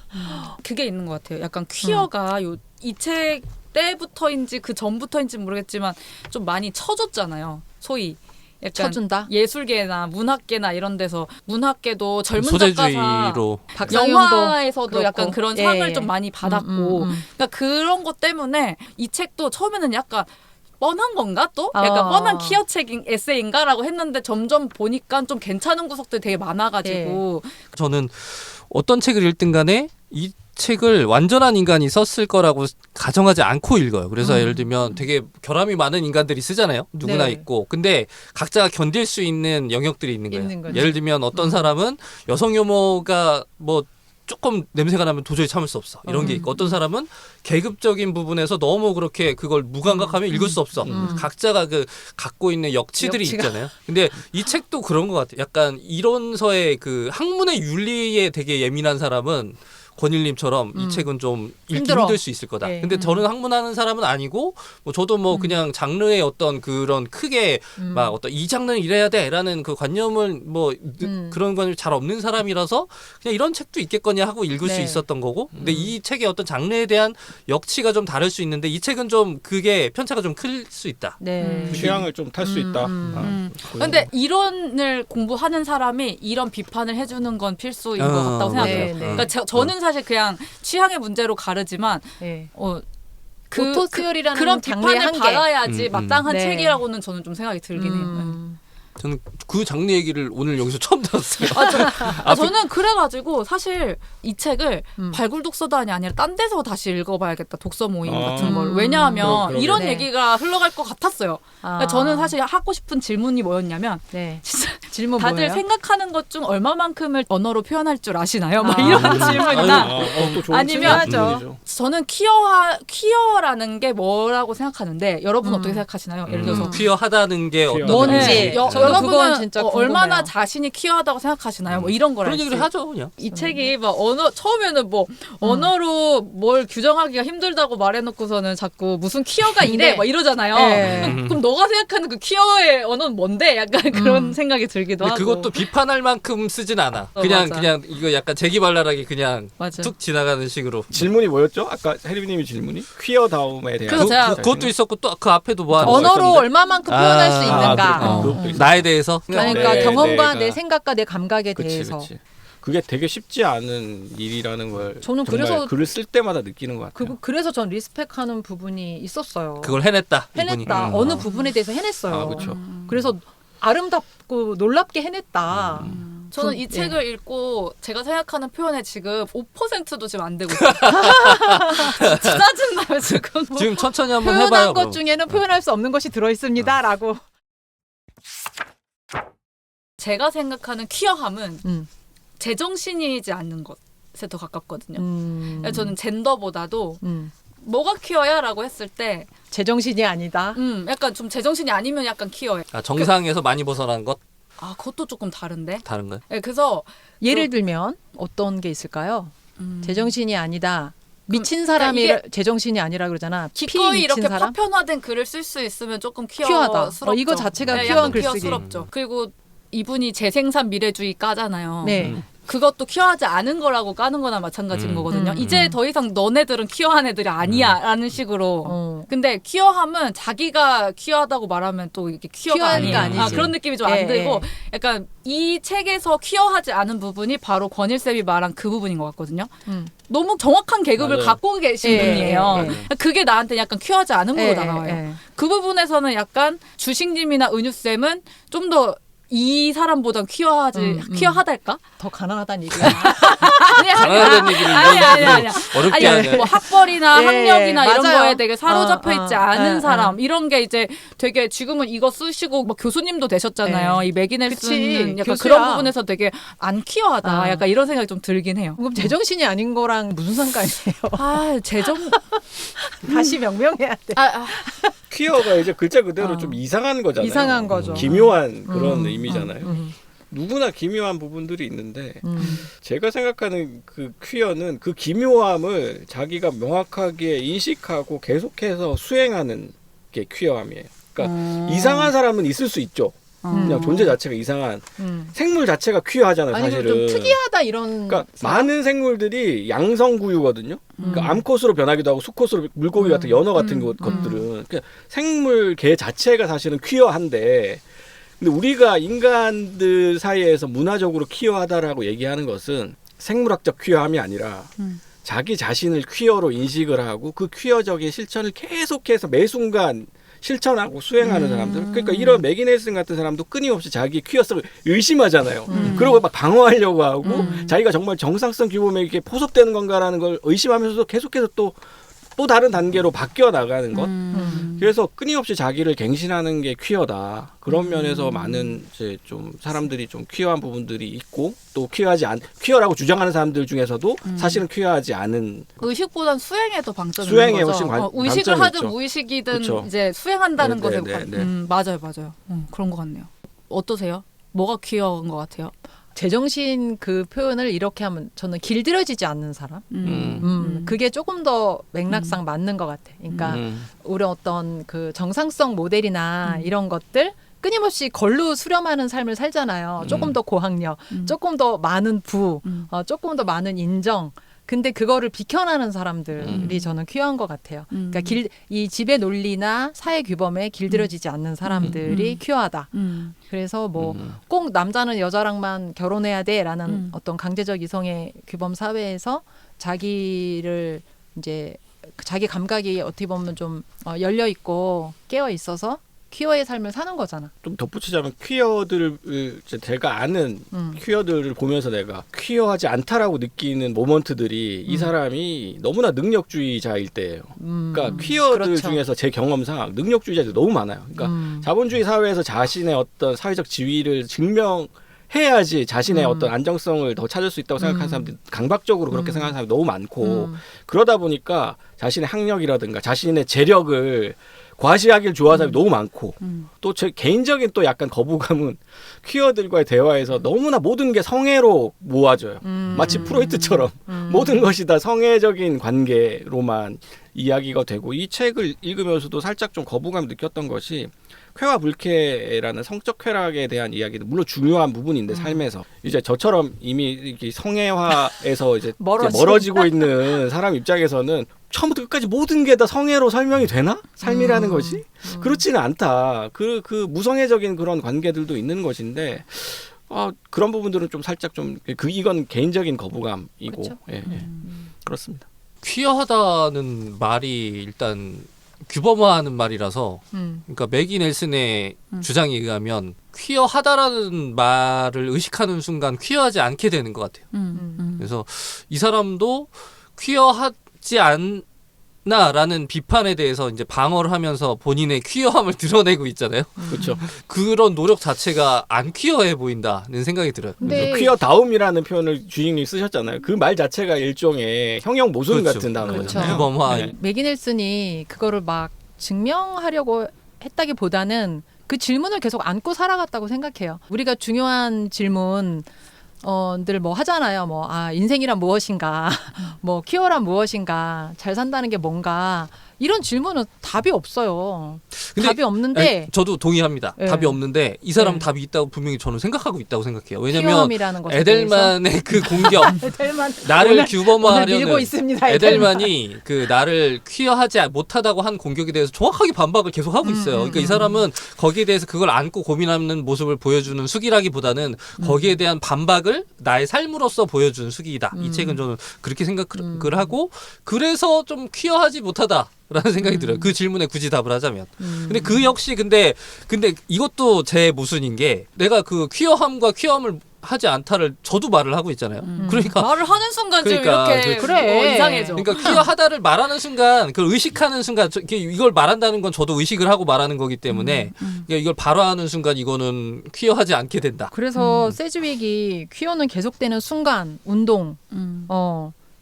그게 있는 것 같아요. 약간 퀴어가 이 책 때부터인지 그 전부터인지 모르겠지만 좀 많이 쳐줬잖아요. 소위. 약간 쳐준다? 예술계나 문학계나 이런 데서 문학계도 젊은 작가사 소재주의로 영화에서도 그렇고. 약간 그런 예. 상을 좀 많이 받았고 그러니까 그런 것 때문에 이 책도 처음에는 약간 뻔한 건가 또? 약간 뻔한 퀴어 책 에세이인가라고 했는데 점점 보니까 좀 괜찮은 구석들이 되게 많아가지고 저는 어떤 책을 읽든 간에 이 책을 완전한 인간이 썼을 거라고 가정하지 않고 읽어요. 그래서 예를 들면 되게 결함이 많은 인간들이 쓰잖아요. 누구나 네. 있고. 근데 각자가 견딜 수 있는 영역들이 있는 거예요. 있는 거죠. 예를 들면 어떤 사람은 여성 혐오가 뭐 조금 냄새가 나면 도저히 참을 수 없어. 이런 게 있고 어떤 사람은 계급적인 부분에서 너무 그렇게 그걸 무감각하면 읽을 수 없어. 각자가 그 갖고 있는 역치들이 역치가. 있잖아요. 근데 이 책도 그런 것 같아요. 약간 이론서의 그 학문의 윤리에 되게 예민한 사람은 권일님처럼 이 책은 좀 읽기 힘들어. 힘들 수 있을 거다. 네. 근데 저는 학문하는 사람은 아니고 뭐 저도 뭐 그냥 장르의 어떤 그런 크게 막 어떤 이 장르는 이래야 돼라는 그 관념을 뭐 그런 건 잘 없는 사람이라서 그냥 이런 책도 있겠거냐 하고 읽을 수 네. 있었던 거고. 근데 이 책의 어떤 장르에 대한 역치가 좀 다를 수 있는데 이 책은 좀 그게 편차가 좀 클 수 있다. 네. 취향을 좀 탈 수 있다. 근데 이론을 공부하는 사람이 이런 비판을 해주는 건 필수인 것 같다고 생각해요. 네, 네. 그러니까 저는 사실 그냥 취향의 문제로 가르지만 네. 오토스열이라는 오토스열이라는 그런 장르의 비판을 한계. 받아야지 마땅한 네. 책이라고는 저는 좀 생각이 들긴 해요. 저는 그 장르 얘기를 오늘 여기서 처음 들었어요. 저는 그래가지고 사실 이 책을 발굴 독서단이 아니라 딴 데서 다시 읽어봐야겠다. 독서 모임 같은 걸. 왜냐하면 그러게. 이런 네. 얘기가 흘러갈 것 같았어요. 그러니까 저는 사실 하고 싶은 질문이 뭐였냐면 네. 진짜 질문 다들 뭐예요? 생각하는 것 중 얼마만큼을 언어로 표현할 줄 아시나요? 막 아. 이런 질문이나 또 좋은 아니면 질문이죠. 저는 퀴어라는 게 뭐라고 생각하는데 여러분 어떻게 생각하시나요? 예를 들어서 퀴어하다는 게 어떤 뭔지. 의미인지. 저도 그건 여러분은 진짜 얼마나 궁금해요. 자신이 퀴어하다고 생각하시나요? 뭐 이런 거를 그런 얘기를 하죠, 그냥. 이 책이 막 처음에는 뭐 언어로 뭘 규정하기가 힘들다고 말해놓고서는 자꾸 무슨 퀴어가 이래 네. 막 이러잖아요. 네. 그럼 너가 생각하는 그 퀴어의 언어는 뭔데? 약간 그런 생각이 들기도 근데 하고. 그것도 비판할 만큼 쓰진 않아. 그냥 맞아. 그냥 이거 약간 재기발랄하게 그냥 맞아. 툭 지나가는 식으로. 질문이 뭐였죠? 아까 혜리님이 질문이 퀴어다움에 대한. 그래서 제가 그것도 있었고 또 그 앞에도 뭐 하는 거 언어로 있었는데? 얼마만큼 표현할 수 있는가. 그것도 있어. 나에 대해서. 그러니까 네, 경험과 내가. 내 생각과 내 감각에 그치, 대해서. 그치. 그게 되게 쉽지 않은 일이라는 걸 저는 정말 그래서 글을 쓸 때마다 느끼는 것 같아요. 그래서 전 리스펙하는 부분이 있었어요. 그걸 해냈다. 해냈다. 이분이. 어느 부분에 대해서 해냈어요. 아, 그렇죠. 그래서 아름답고 놀랍게 해냈다. 저는 이 예. 책을 읽고 제가 생각하는 표현에 지금 5%도 지금 안 되고 있어요. 진짜 짜증나요 지금. 지금 천천히 한번 표현한 해봐요. 것 그럼. 중에는 표현할 수 없는 것이 들어있습니다라고. 제가 생각하는 퀴어함은 음. 제정신이지 않는 것에 더 가깝거든요. 음. 저는 젠더보다도 음. 뭐가 퀴어야라고 했을 때 제정신이 아니다. 약간 좀 제정신이 아니면 약간 퀴어해. 아, 정상에서 많이 벗어난 것 아 그것도 조금 다른데. 다른가요? 네, 그래서 예를 들면 어떤 게 있을까요? 제정신이 아니다. 미친 그러니까 사람이 이게 제정신이 아니라 그러잖아. 피 기꺼이 미친 이렇게 사람? 파편화된 글을 쓸 수 있으면 조금 퀴어하다. 퀴어스럽죠. 이거 자체가 네, 퀴어한 약간 글쓰기. 퀴어스럽죠. 그리고 이분이 재생산 미래주의가잖아요. 네. 그것도 퀴어하지 않은 거라고 까는 거나 마찬가지인 거거든요. 음. 이제 더 이상 너네들은 퀴어한 애들이 아니야 라는 식으로. 어. 근데 퀴어함은 자기가 퀴어하다고 말하면 또 이게 퀴어가 퀴어하니까 아니야. 아니지. 그런 느낌이 좀 예, 안 들고 예. 약간 이 책에서 퀴어하지 않은 부분이 바로 권일쌤이 말한 그 부분인 것 같거든요. 음. 너무 정확한 계급을 맞아요. 갖고 계신 예, 분이에요. 예, 그게 나한테 약간 퀴어하지 않은 걸로 예, 다가와요. 예. 그 부분에서는 약간 주식님이나 은유쌤은 좀 더 이 사람보단 퀴어하달까? 더 가난하다는 얘기야. 가난하다는 얘기를 아니. 어렵게 아니, 하네. 뭐 학벌이나 예, 학력이나 이런 맞아요. 거에 되게 사로잡혀 있지 않은 예, 사람 이런 게 이제 되게 지금은 이거 쓰시고 뭐 교수님도 되셨잖아요. 예. 이 그치, 매기넬슨은 약간 교수야. 그런 부분에서 되게 안 퀴어하다. 아. 약간 이런 생각이 좀 들긴 해요. 그럼 제정신이 아닌 거랑 무슨 상관이에요? 아 재정 다시 명명해야 돼. 퀴어가 이제 글자 그대로 어. 좀 이상한 거잖아요. 이상한 거죠. 기묘한 그런 의미잖아요. 음. 누구나 기묘한 부분들이 있는데 음. 제가 생각하는 그 퀴어는 그 기묘함을 자기가 명확하게 인식하고 계속해서 수행하는 게 퀴어함이에요. 그러니까 이상한 사람은 있을 수 있죠. 그냥 존재 자체가 이상한 생물 자체가 퀴어하잖아요. 아니 사실은. 좀 특이하다 이런. 그러니까 많은 생물들이 양성구유거든요. 그러니까 암컷으로 변하기도 하고 수컷으로 물고기 같은 연어 같은 것들은 그러니까 생물계 자체가 사실은 퀴어한데 근데 우리가 인간들 사이에서 문화적으로 퀴어하다라고 얘기하는 것은 생물학적 퀴어함이 아니라 자기 자신을 퀴어로 인식을 하고 그 퀴어적인 실천을 계속해서 매 순간 실천하고 수행하는 사람들. 그러니까 이런 매기넬슨 같은 사람도 끊임없이 자기 퀴어성을 의심하잖아요. 그리고 막 방어하려고 하고 자기가 정말 정상성 규범에 이렇게 포섭되는 건가라는 걸 의심하면서도 계속해서 또 다른 단계로 바뀌어 나가는 것. 그래서 끊임없이 자기를 갱신하는 게 퀴어다. 그런 면에서 많은 이제 좀 사람들이 좀 퀴어한 부분들이 있고 또 퀴어라고 주장하는 사람들 중에서도 사실은 퀴어하지 않은 의식보단 수행에 더 방점이 수행에 있는 거죠. 훨씬 의식을 방점이 하든 있죠. 무의식이든 그쵸. 이제 수행한다는 네, 것에 네, 네, 네. 맞아요. 그런 것 같네요. 어떠세요? 뭐가 퀴어인 것 같아요? 제정신 그 표현을 이렇게 하면 저는 길들여지지 않는 사람. 그게 조금 더 맥락상 맞는 것 같아. 그러니까 우리 어떤 그 정상성 모델이나 이런 것들 끊임없이 걸로 수렴하는 삶을 살잖아요. 조금 더 고학력, 조금 더 많은 부, 조금 더 많은 인정. 근데 그거를 비켜나는 사람들이 저는 퀴어한 것 같아요. 그러니까 이 지배 논리나 사회 규범에 길들여지지 않는 사람들이 퀴어하다. 그래서 뭐 꼭 남자는 여자랑만 결혼해야 돼라는 어떤 강제적 이성의 규범 사회에서 자기를 이제 자기 감각이 어떻게 보면 좀 열려 있고 깨어 있어서 퀴어의 삶을 사는 거잖아. 좀 덧붙이자면 퀴어들을 제가 아는 퀴어들을 보면서 내가 퀴어하지 않다라고 느끼는 모먼트들이 이 사람이 너무나 능력주의자일 때예요. 그러니까 퀴어들 그렇죠. 중에서 제 경험상 능력주의자들이 너무 많아요. 그러니까 자본주의 사회에서 자신의 어떤 사회적 지위를 증명해야지 자신의 어떤 안정성을 더 찾을 수 있다고 생각하는 사람들이 강박적으로 그렇게 생각하는 사람이 너무 많고 그러다 보니까 자신의 학력이라든가 자신의 재력을 과시하길 좋아하는 사람이 너무 많고 또 제 개인적인 또 약간 거부감은 퀴어들과의 대화에서 너무나 모든 게 성애로 모아져요. 마치 프로이트처럼 모든 것이 다 성애적인 관계로만 이야기가 되고 이 책을 읽으면서도 살짝 좀 거부감을 느꼈던 것이 쾌와 불쾌라는 성적 쾌락에 대한 이야기도 물론 중요한 부분인데 삶에서 이제 저처럼 이미 이렇게 성애화에서 이제 멀어지고 있는 사람 입장에서는 처음부터 끝까지 모든 게 다 성애로 설명이 되나? 삶이라는 것이? 그렇지는 않다. 그 무성애적인 그런 관계들도 있는 것인데 그런 부분들은 좀 살짝 좀 이건 개인적인 거부감이고 그렇죠? 예. 그렇습니다. 퀴어하다는 말이 일단 규범화하는 말이라서 그러니까 매기 넬슨의 주장에 의하면 퀴어하다라는 말을 의식하는 순간 퀴어하지 않게 되는 것 같아요. 그래서 이 사람도 퀴어하지 않나라는 비판에 대해서 이제 방어를 하면서 본인의 퀴어함을 드러내고 있잖아요. 그렇죠. 그런 노력 자체가 안 퀴어해 보인다는 생각이 들어요. 근데 퀴어다움이라는 표현을 주인님이 쓰셨잖아요. 그 말 자체가 일종의 형용 모순 그렇죠. 같은 단어잖아요. 그렇죠. 규범화. 네. 매기 넬슨이 그거를 막 증명하려고 했다기보다는 그 질문을 계속 안고 살아갔다고 생각해요. 우리가 중요한 질문 늘 뭐 하잖아요. 뭐 인생이란 무엇인가, 뭐 퀴어란 무엇인가, 잘 산다는 게 뭔가 이런 질문은 답이 없어요. 근데 답이 없는데 저도 동의합니다. 네. 답이 없는데 이 사람은 네. 답이 있다고 분명히 저는 생각하고 있다고 생각해요. 왜냐면 퀴어함이라는 것에 에델만의 그 공격 에델만 나를 오늘 규범화하려는 밀고 있습니다. 에델만. 에델만이 그 나를 퀴어하지 못하다고 한 공격에 대해서 정확하게 반박을 계속 하고 있어요. 그러니까 이 사람은 거기에 대해서 그걸 안고 고민하는 모습을 보여주는 숙이라기보다는 거기에 대한 반박을 나의 삶으로서 보여주는 숙이다. 이 책은 저는 그렇게 생각을 하고 그래서 좀 퀴어하지 못하다. 라는 생각이 들어요. 그 질문에 굳이 답을 하자면. 근데 그 역시 근데 이것도 제 모순인 게 내가 그 퀴어함과 퀴어함을 하지 않다를 저도 말을 하고 있잖아요. 그러니까 말을 하는 순간 좀 그러니까 이렇게 그래. 이상해져. 그러니까 퀴어하다를 말하는 순간 그걸 의식하는 순간 이걸 말한다는 건 저도 의식을 하고 말하는 거기 때문에 그러니까 이걸 발화하는 순간 이거는 퀴어하지 않게 된다. 그래서 세즈윅이 퀴어는 계속되는 순간, 운동,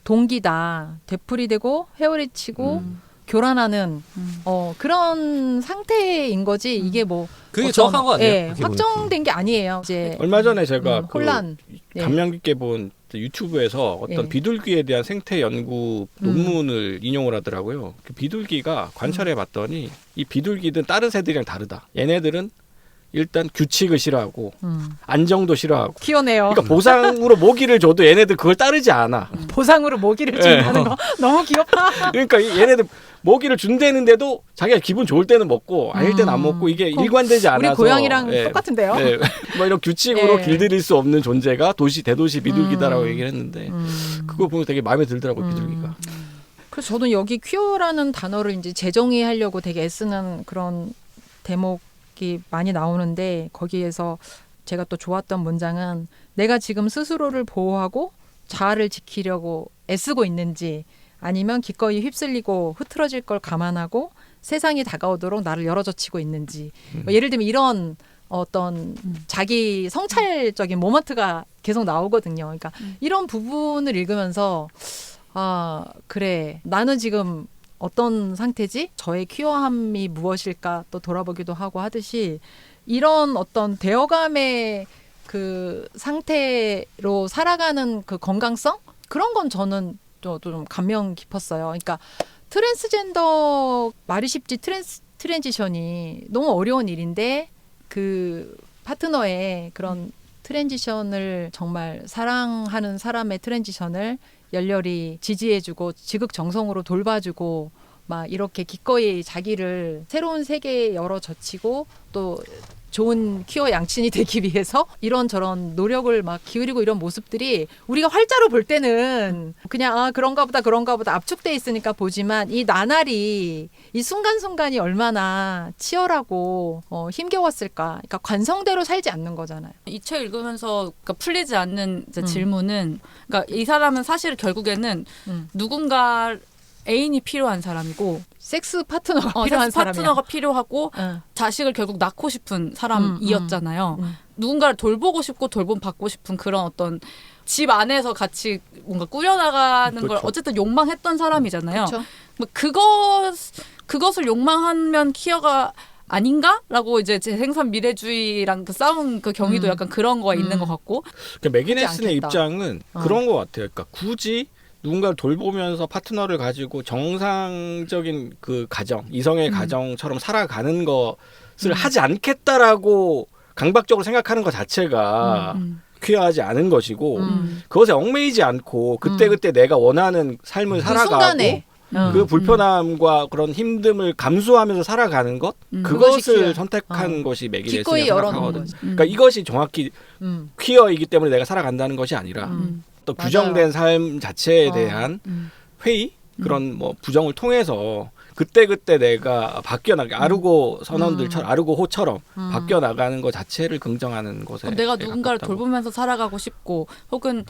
동기다, 되풀이되고 회오리치고 교란하는 그런 상태인 거지. 이게 뭐 그게 어떤, 정확한 거 아니에요? 예, 그렇게 확정된 게 아니에요. 이제 얼마 전에 제가 혼란. 예. 감명 깊게 본 유튜브에서 어떤 예. 비둘기에 대한 생태 연구 논문을 인용을 하더라고요. 그 비둘기가 관찰해 봤더니 이 비둘기든 다른 새들이랑 다르다. 얘네들은 일단 규칙을 싫어하고 안정도 싫어하고 퀴어네요. 그러니까 보상으로 모기를 줘도 얘네들 그걸 따르지 않아. 보상으로 모기를 준다는 거 너무 귀엽다. 그러니까 얘네들 모기를 준대는데도 자기가 기분 좋을 때는 먹고 아닐 때는 안 먹고 이게 일관되지 않아서 우리 고양이랑 똑같은데요. 예. 뭐 이런 규칙으로 예. 길들일 수 없는 존재가 대도시 비둘기다라고 얘기를 했는데 그거 보면 되게 마음에 들더라고 비둘기가. 그래서 저도 여기 퀴어라는 단어를 이제 재정의하려고 되게 애쓰는 그런 대목이 많이 나오는데 거기에서 제가 또 좋았던 문장은 내가 지금 스스로를 보호하고 자아를 지키려고 애쓰고 있는지 아니면 기꺼이 휩쓸리고 흐트러질 걸 감안하고 세상이 다가오도록 나를 열어젖히고 있는지 뭐 예를 들면 이런 어떤 자기 성찰적인 모먼트가 계속 나오거든요. 그러니까 이런 부분을 읽으면서 그래 나는 지금 어떤 상태지? 저의 퀴어함이 무엇일까 또 돌아보기도 하고 하듯이 이런 어떤 대어감의 그 상태로 살아가는 그 건강성 그런 건 저는 좀 감명 깊었어요. 그러니까 트랜스젠더 말이 쉽지 트랜지션이 너무 어려운 일인데 그 파트너의 그런 트랜지션을 정말 사랑하는 사람의 트랜지션을 열렬히 지지해주고 지극정성으로 돌봐주고 막 이렇게 기꺼이 자기를 새로운 세계에 열어젖히고 또 좋은 퀴어 양친이 되기 위해서 이런저런 노력을 막 기울이고 이런 모습들이 우리가 활자로 볼 때는 그냥 아 그런가 보다 압축돼 있으니까 보지만 이 나날이 이 순간순간이 얼마나 치열하고 힘겨웠을까. 그러니까 관성대로 살지 않는 거잖아요. 이 책 읽으면서 그러니까 풀리지 않는 이제 질문은 그러니까 이 사람은 사실 결국에는 누군가 애인이 필요한 사람이고 섹스 파트너가 필요한 섹스 사람이야. 파트너가 필요하고 자식을 결국 낳고 싶은 사람이었잖아요. 누군가를 돌보고 싶고 돌봄받고 싶은 그런 어떤 집 안에서 같이 뭔가 꾸려나가는 걸 그렇죠. 어쨌든 욕망했던 사람이잖아요. 그렇죠. 뭐 그것을 욕망하면 퀴어가 아닌가라고 이제 제 생산 미래주의랑 그 싸운 그 경위도 약간 그런 거가 있는 것 같고. 그러니까 맥기네슨의 않겠다. 입장은 그런 것 같아요. 그러니까 굳이 누군가를 돌보면서 파트너를 가지고 정상적인 그 가정, 이성의 가정처럼 살아가는 것을 하지 않겠다라고 강박적으로 생각하는 것 자체가 퀴어하지 않은 것이고 그것에 얽매이지 않고 그때그때 내가 원하는 삶을 그 살아가고 순간에 그 불편함과 그런 힘듦을 감수하면서 살아가는 것 그것이 그것을 퀴어. 선택한 것이 맥기네슨이 기꺼이 열어놓은 생각하거든요. 거지. 그러니까 이것이 정확히 퀴어이기 때문에 내가 살아간다는 것이 아니라 또 맞아요. 규정된 삶 자체에 대한 회의 그런 뭐 부정을 통해서 그때 내가 바뀌어 나가 아르고 선언들처럼 아르고 호처럼 바뀌어 나가는 것 자체를 긍정하는 것에 내가 누군가를 가깝다고. 돌보면서 살아가고 싶고 혹은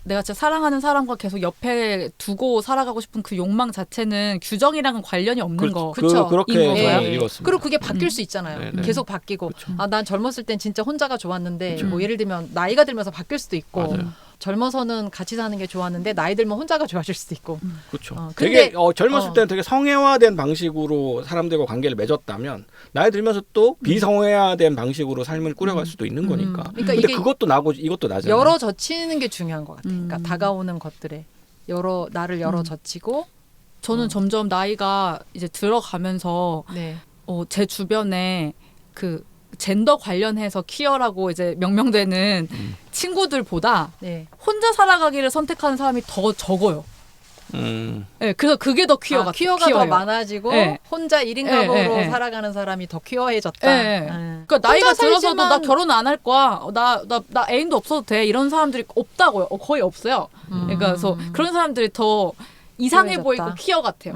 내가 진짜 사랑하는 사람과 계속 옆에 두고 살아가고 싶은 그 욕망 자체는 규정이랑은 관련이 없는 거. 그쵸. 그렇게 인 저는 거죠. 읽었습니다. 그리고 그게 바뀔 수 있잖아요. 네네. 계속 바뀌고. 그쵸. 아, 난 젊었을 땐 진짜 혼자가 좋았는데 뭐 예를 들면 나이가 들면서 바뀔 수도 있고 맞아요. 젊어서는 같이 사는 게 좋았는데 나이 들면 혼자가 좋아질 수도 있고. 그렇죠. 근데 되게 젊었을 때는 되게 성애화된 방식으로 사람들과 관계를 맺었다면 나이 들면서 또 비성애화된 방식으로 삶을 꾸려갈 수도 있는 거니까. 그러니까 근데 이게 그것도 나고 이것도 나잖아요. 열어 젖히는 게 중요한 것 같아요. 그러니까 다가오는 것들에 나를 열어 젖히고. 저는 점점 나이가 이제 들어가면서 네. 제 주변에 그 젠더 관련해서 퀴어라고 이제 명명되는 친구들보다 네. 혼자 살아가기를 선택하는 사람이 더 적어요. 네, 그래서 그게 더 퀴어 같아요. 퀴어가 더 많아지고 네. 혼자 1인 가구로 네. 살아가는 사람이 더 퀴어해졌다. 네. 그러니까 나이가 혼자 들어서도 나 살지만- 결혼 안 할 거야. 나 애인도 없어도 돼. 이런 사람들이 없다고요. 거의 없어요. 그러니까 그래서 그런 사람들이 더 이상해 퀴어해졌다. 보이고 퀴어 같아요.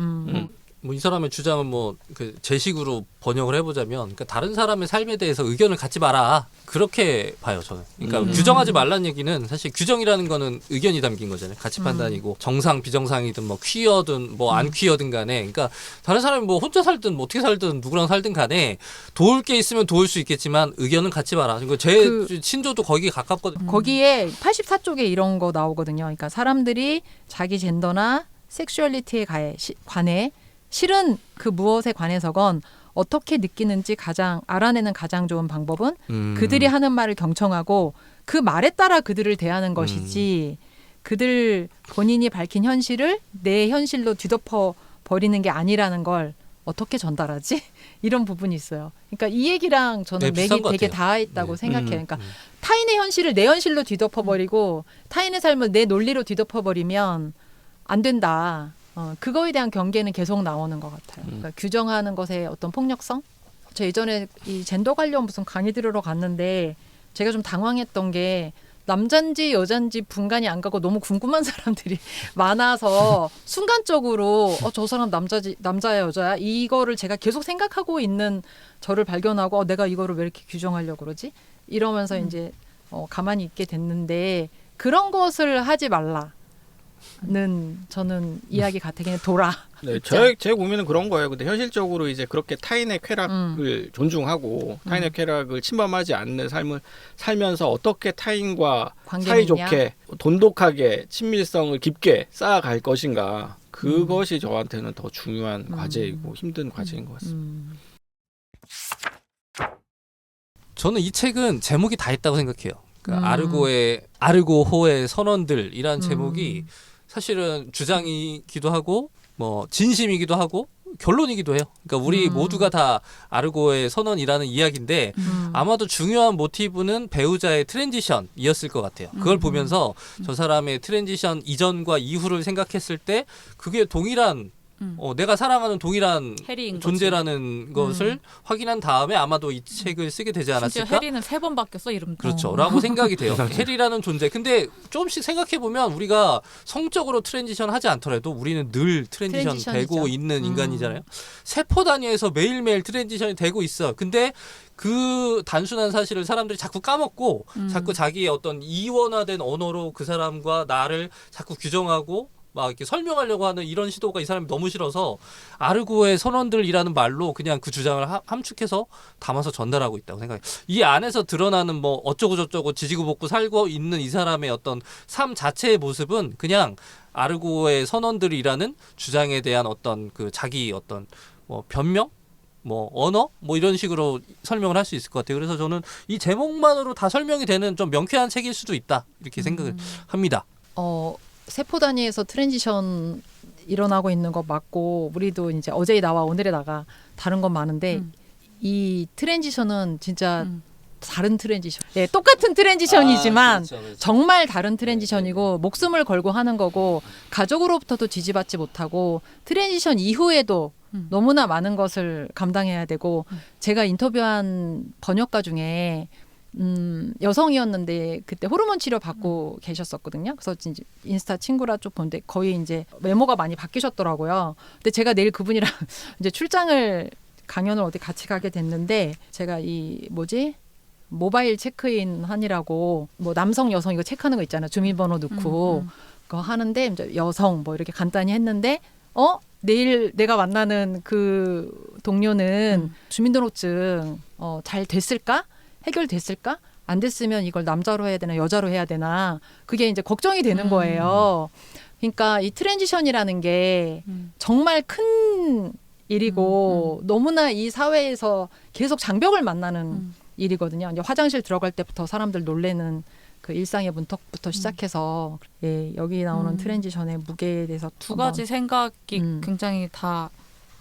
뭐 이 사람의 주장은 뭐 그 제 식으로 번역을 해보자면 그러니까 다른 사람의 삶에 대해서 의견을 갖지 마라 그렇게 봐요 저는. 그러니까 규정하지 말라는 얘기는 사실 규정이라는 거는 의견이 담긴 거잖아요. 가치 판단이고 정상 비정상이든 뭐 퀴어든 뭐 안 퀴어든 간에 그러니까 다른 사람이 뭐 혼자 살든 뭐 어떻게 살든 누구랑 살든 간에 도울 게 있으면 도울 수 있겠지만 의견은 갖지 마라. 그러니까 제 친조도 거기에 가깝거든요. 거기에 84쪽에 이런 거 나오거든요. 그러니까 사람들이 자기 젠더나 섹슈얼리티에 관해 실은 그 무엇에 관해서건 어떻게 느끼는지 알아내는 가장 좋은 방법은 그들이 하는 말을 경청하고 그 말에 따라 그들을 대하는 것이지 그들 본인이 밝힌 현실을 내 현실로 뒤덮어 버리는 게 아니라는 걸 어떻게 전달하지? 이런 부분이 있어요. 그러니까 이 얘기랑 저는 네, 비슷한 맥이 것 되게 같아요. 닿아있다고 생각해요. 그러니까 타인의 현실을 내 현실로 뒤덮어버리고 타인의 삶을 내 논리로 뒤덮어버리면 안 된다. 그거에 대한 경계는 계속 나오는 것 같아요. 그러니까 규정하는 것의 어떤 폭력성? 저 예전에 이 젠더 관련 무슨 강의 들으러 갔는데 제가 좀 당황했던 게 남잔지 여잔지 분간이 안 가고 너무 궁금한 사람들이 많아서 순간적으로 저 사람 남자야 여자야 이거를 제가 계속 생각하고 있는 저를 발견하고 내가 이거를 왜 이렇게 규정하려고 그러지? 이러면서 이제 가만히 있게 됐는데 그런 것을 하지 말라. 는 저는 이야기 같아 그냥 돌아. 네, 제 고민은 그런 거예요. 근데 현실적으로 이제 그렇게 타인의 쾌락을 존중하고 타인의 쾌락을 침범하지 않는 삶을 살면서 어떻게 타인과 사이좋게 돈독하게 친밀성을 깊게 쌓아갈 것인가 그것이 저한테는 더 중요한 과제이고 힘든 과제인 것 같습니다. 저는 이 책은 제목이 다 있다고 생각해요. 그러니까 음. 아르고호의 선원들이라는 제목이 사실은 주장이기도 하고 뭐 진심이기도 하고 결론이기도 해요. 그러니까 우리 모두가 다 아르고의 선언이라는 이야기인데 아마도 중요한 모티브는 배우자의 트랜지션이었을 것 같아요. 그걸 보면서 저 사람의 트랜지션 이전과 이후를 생각했을 때 그게 동일한 내가 사랑하는 동일한 해리인 존재라는 것을 확인한 다음에 아마도 이 책을 쓰게 되지 심지어 않았을까? 해리는 3번 바뀌었어 이름도. 그렇죠. 라고 생각이 돼요. 해리라는 존재. 근데 조금씩 생각해보면 우리가 성적으로 트랜지션 하지 않더라도 우리는 늘 트랜지션 트랜지션이죠. 되고 있는 인간이잖아요. 세포 단위에서 매일매일 트랜지션이 되고 있어. 근데 그 단순한 사실을 사람들이 자꾸 까먹고 자꾸 자기의 어떤 이원화된 언어로 그 사람과 나를 자꾸 규정하고 막 이렇게 설명하려고 하는 이런 시도가 이 사람이 너무 싫어서 아르고의 선원들이라는 말로 그냥 그 주장을 함축해서 담아서 전달하고 있다고 생각해요. 이 안에서 드러나는 뭐 어쩌고 저쩌고 지지고 볶고 살고 있는 이 사람의 어떤 삶 자체의 모습은 그냥 아르고의 선원들이라는 주장에 대한 어떤 그 자기 어떤 뭐 변명? 뭐 언어? 뭐 이런 식으로 설명을 할 수 있을 것 같아요. 그래서 저는 이 제목만으로 다 설명이 되는 좀 명쾌한 책일 수도 있다. 이렇게 생각을 합니다. 세포 단위에서 트랜지션 일어나고 있는 거 맞고 우리도 이제 어제의 나와 오늘의 나가 다른 건 많은데 이 트랜지션은 진짜 다른 트랜지션. 네, 똑같은 트랜지션이지만 그렇죠. 정말 다른 트랜지션이고 목숨을 걸고 하는 거고 가족으로부터도 지지받지 못하고 트랜지션 이후에도 너무나 많은 것을 감당해야 되고 제가 인터뷰한 번역가 중에 여성이었는데 그때 호르몬 치료 받고 계셨었거든요. 그래서 이제 인스타 친구라 쪽 보는데 거의 이제 외모가 많이 바뀌셨더라고요. 근데 제가 내일 그분이랑 이제 출장을 강연을 어디 같이 가게 됐는데 제가 이 모바일 체크인 하니라고 뭐 남성 여성 이거 체크하는 거 있잖아요. 주민번호 넣고 그거 하는데 이제 여성 뭐 이렇게 간단히 했는데 내일 내가 만나는 그 동료는 주민등록증 잘 됐을까? 해결됐을까? 안 됐으면 이걸 남자로 해야 되나 여자로 해야 되나 그게 이제 걱정이 되는 거예요. 그러니까 이 트랜지션이라는 게 정말 큰 일이고 너무나 이 사회에서 계속 장벽을 만나는 일이거든요. 이제 화장실 들어갈 때부터 사람들 놀래는 그 일상의 문턱부터 시작해서 여기 나오는 트랜지션의 무게에 대해서 두 가지 생각이 굉장히 다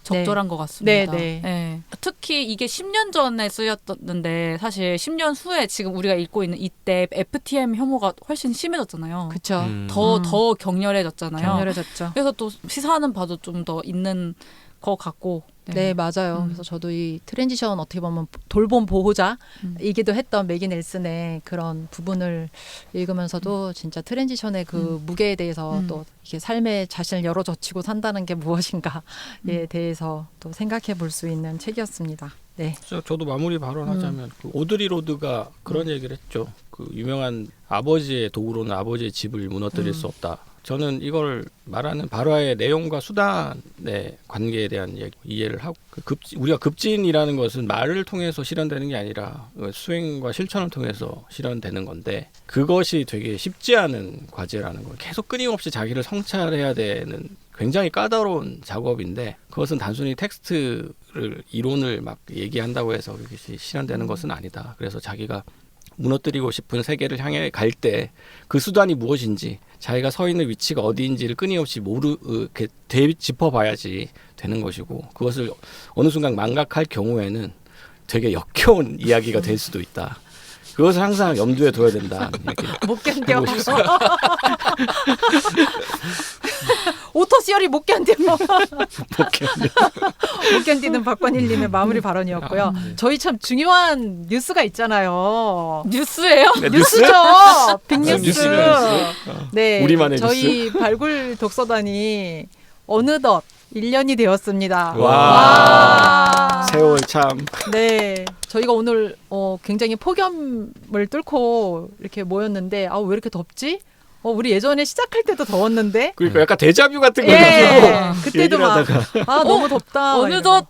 적절한 것 같습니다. 네. 특히 이게 10년 전에 쓰였는데 사실 10년 후에 지금 우리가 읽고 있는 이때 FTM 혐오가 훨씬 심해졌잖아요. 그렇죠. 더 격렬해졌잖아요. 격렬해졌죠. 그래서 또 시사하는 바도 좀 더 있는 것 같고. 네, 맞아요. 그래서 저도 이 트랜지션 어떻게 보면 돌봄 보호자이기도 했던 매기 넬슨의 그런 부분을 읽으면서도 진짜 트랜지션의 그 무게에 대해서 또 이렇게 삶의 자신을 열어젖히고 산다는 게 무엇인가에 대해서 또 생각해 볼 수 있는 책이었습니다. 네. 저도 마무리 발언하자면 그 오드리 로드가 그런 얘기를 했죠. 그 유명한 아버지의 도구로는 아버지의 집을 무너뜨릴 수 없다. 저는 이걸 말하는 발화의 내용과 수단의 관계에 대한 이해를 하고 우리가 급진이라는 것은 말을 통해서 실현되는 게 아니라 수행과 실천을 통해서 실현되는 건데 그것이 되게 쉽지 않은 과제라는 걸 계속 끊임없이 자기를 성찰해야 되는 굉장히 까다로운 작업인데 그것은 단순히 텍스트를 이론을 막 얘기한다고 해서 그것이 실현되는 것은 아니다. 그래서 자기가 무너뜨리고 싶은 세계를 향해 갈 때 그 수단이 무엇인지 자기가 서 있는 위치가 어디인지를 끊임없이 이렇게 짚어봐야지 되는 것이고 그것을 어느 순간 망각할 경우에는 되게 역겨운 이야기가 될 수도 있다. 그것을 항상 염두에 둬야 된다. 못 견뎌. 오토시열이 못 견뎌. 못 견디는 박관일님의 마무리 발언이었고요. 저희 참 중요한 뉴스가 있잖아요. 뉴스예요? 네, 뉴스죠. 빅뉴스. 네, 우리만의 저희 발굴 독서단이 어느덧 1년이 되었습니다. 와. 세월 참. 네, 저희가 오늘 굉장히 폭염을 뚫고 이렇게 모였는데 왜 이렇게 덥지? 우리 예전에 시작할 때도 더웠는데. 그러니까 약간 데자뷰 같은 거죠. 그때도 막 너무 덥다. 어느덧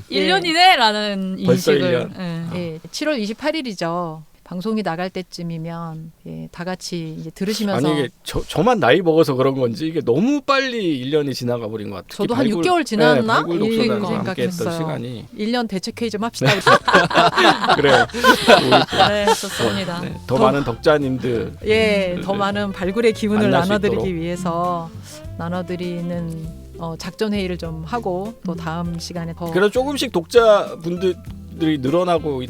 1년이네라는 벌써 인식을. 1년. 네. 7월 28일이죠. 방송이 나갈 때쯤이면 예, 다 같이 이제 들으시면서 아니 이게 저만 나이 먹어서 그런 건지 이게 너무 빨리 1년이 지나가 버린 것 같아요. 저도 한 6개월 지났나? 발굴 독서단 이 함께 했던 생각했어요. 시간이 1년 대책 회의 좀 합시다. 그래요. 네, 좋습니다. 네, 더 많은 덕자님들 예, 더 많은 발굴의 기운을 만날 수 나눠드리기 있도록. 위해서 나눠드리는 작전 회의를 좀 하고 또 다음 시간에 더 그래서 조금씩 독자분들이 늘어나고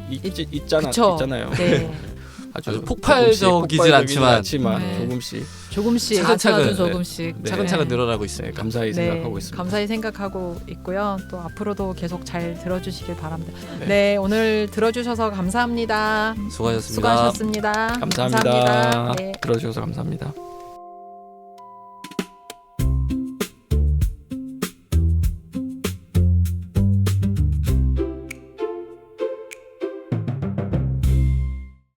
있잖아요. 네, 아주 폭발적이진 않지만 네. 조금씩 조금씩 차근차근, 아주 조금씩 네. 차근차근 네. 늘어나고 있습니다. 네, 감사히 생각하고 있습니다. 감사히 생각하고 있고요. 또 앞으로도 계속 잘 들어주시길 바랍니다. 네. 네, 오늘 들어주셔서 감사합니다. 수고하셨습니다. 수고하셨습니다. 감사합니다. 네. 들어주셔서 감사합니다.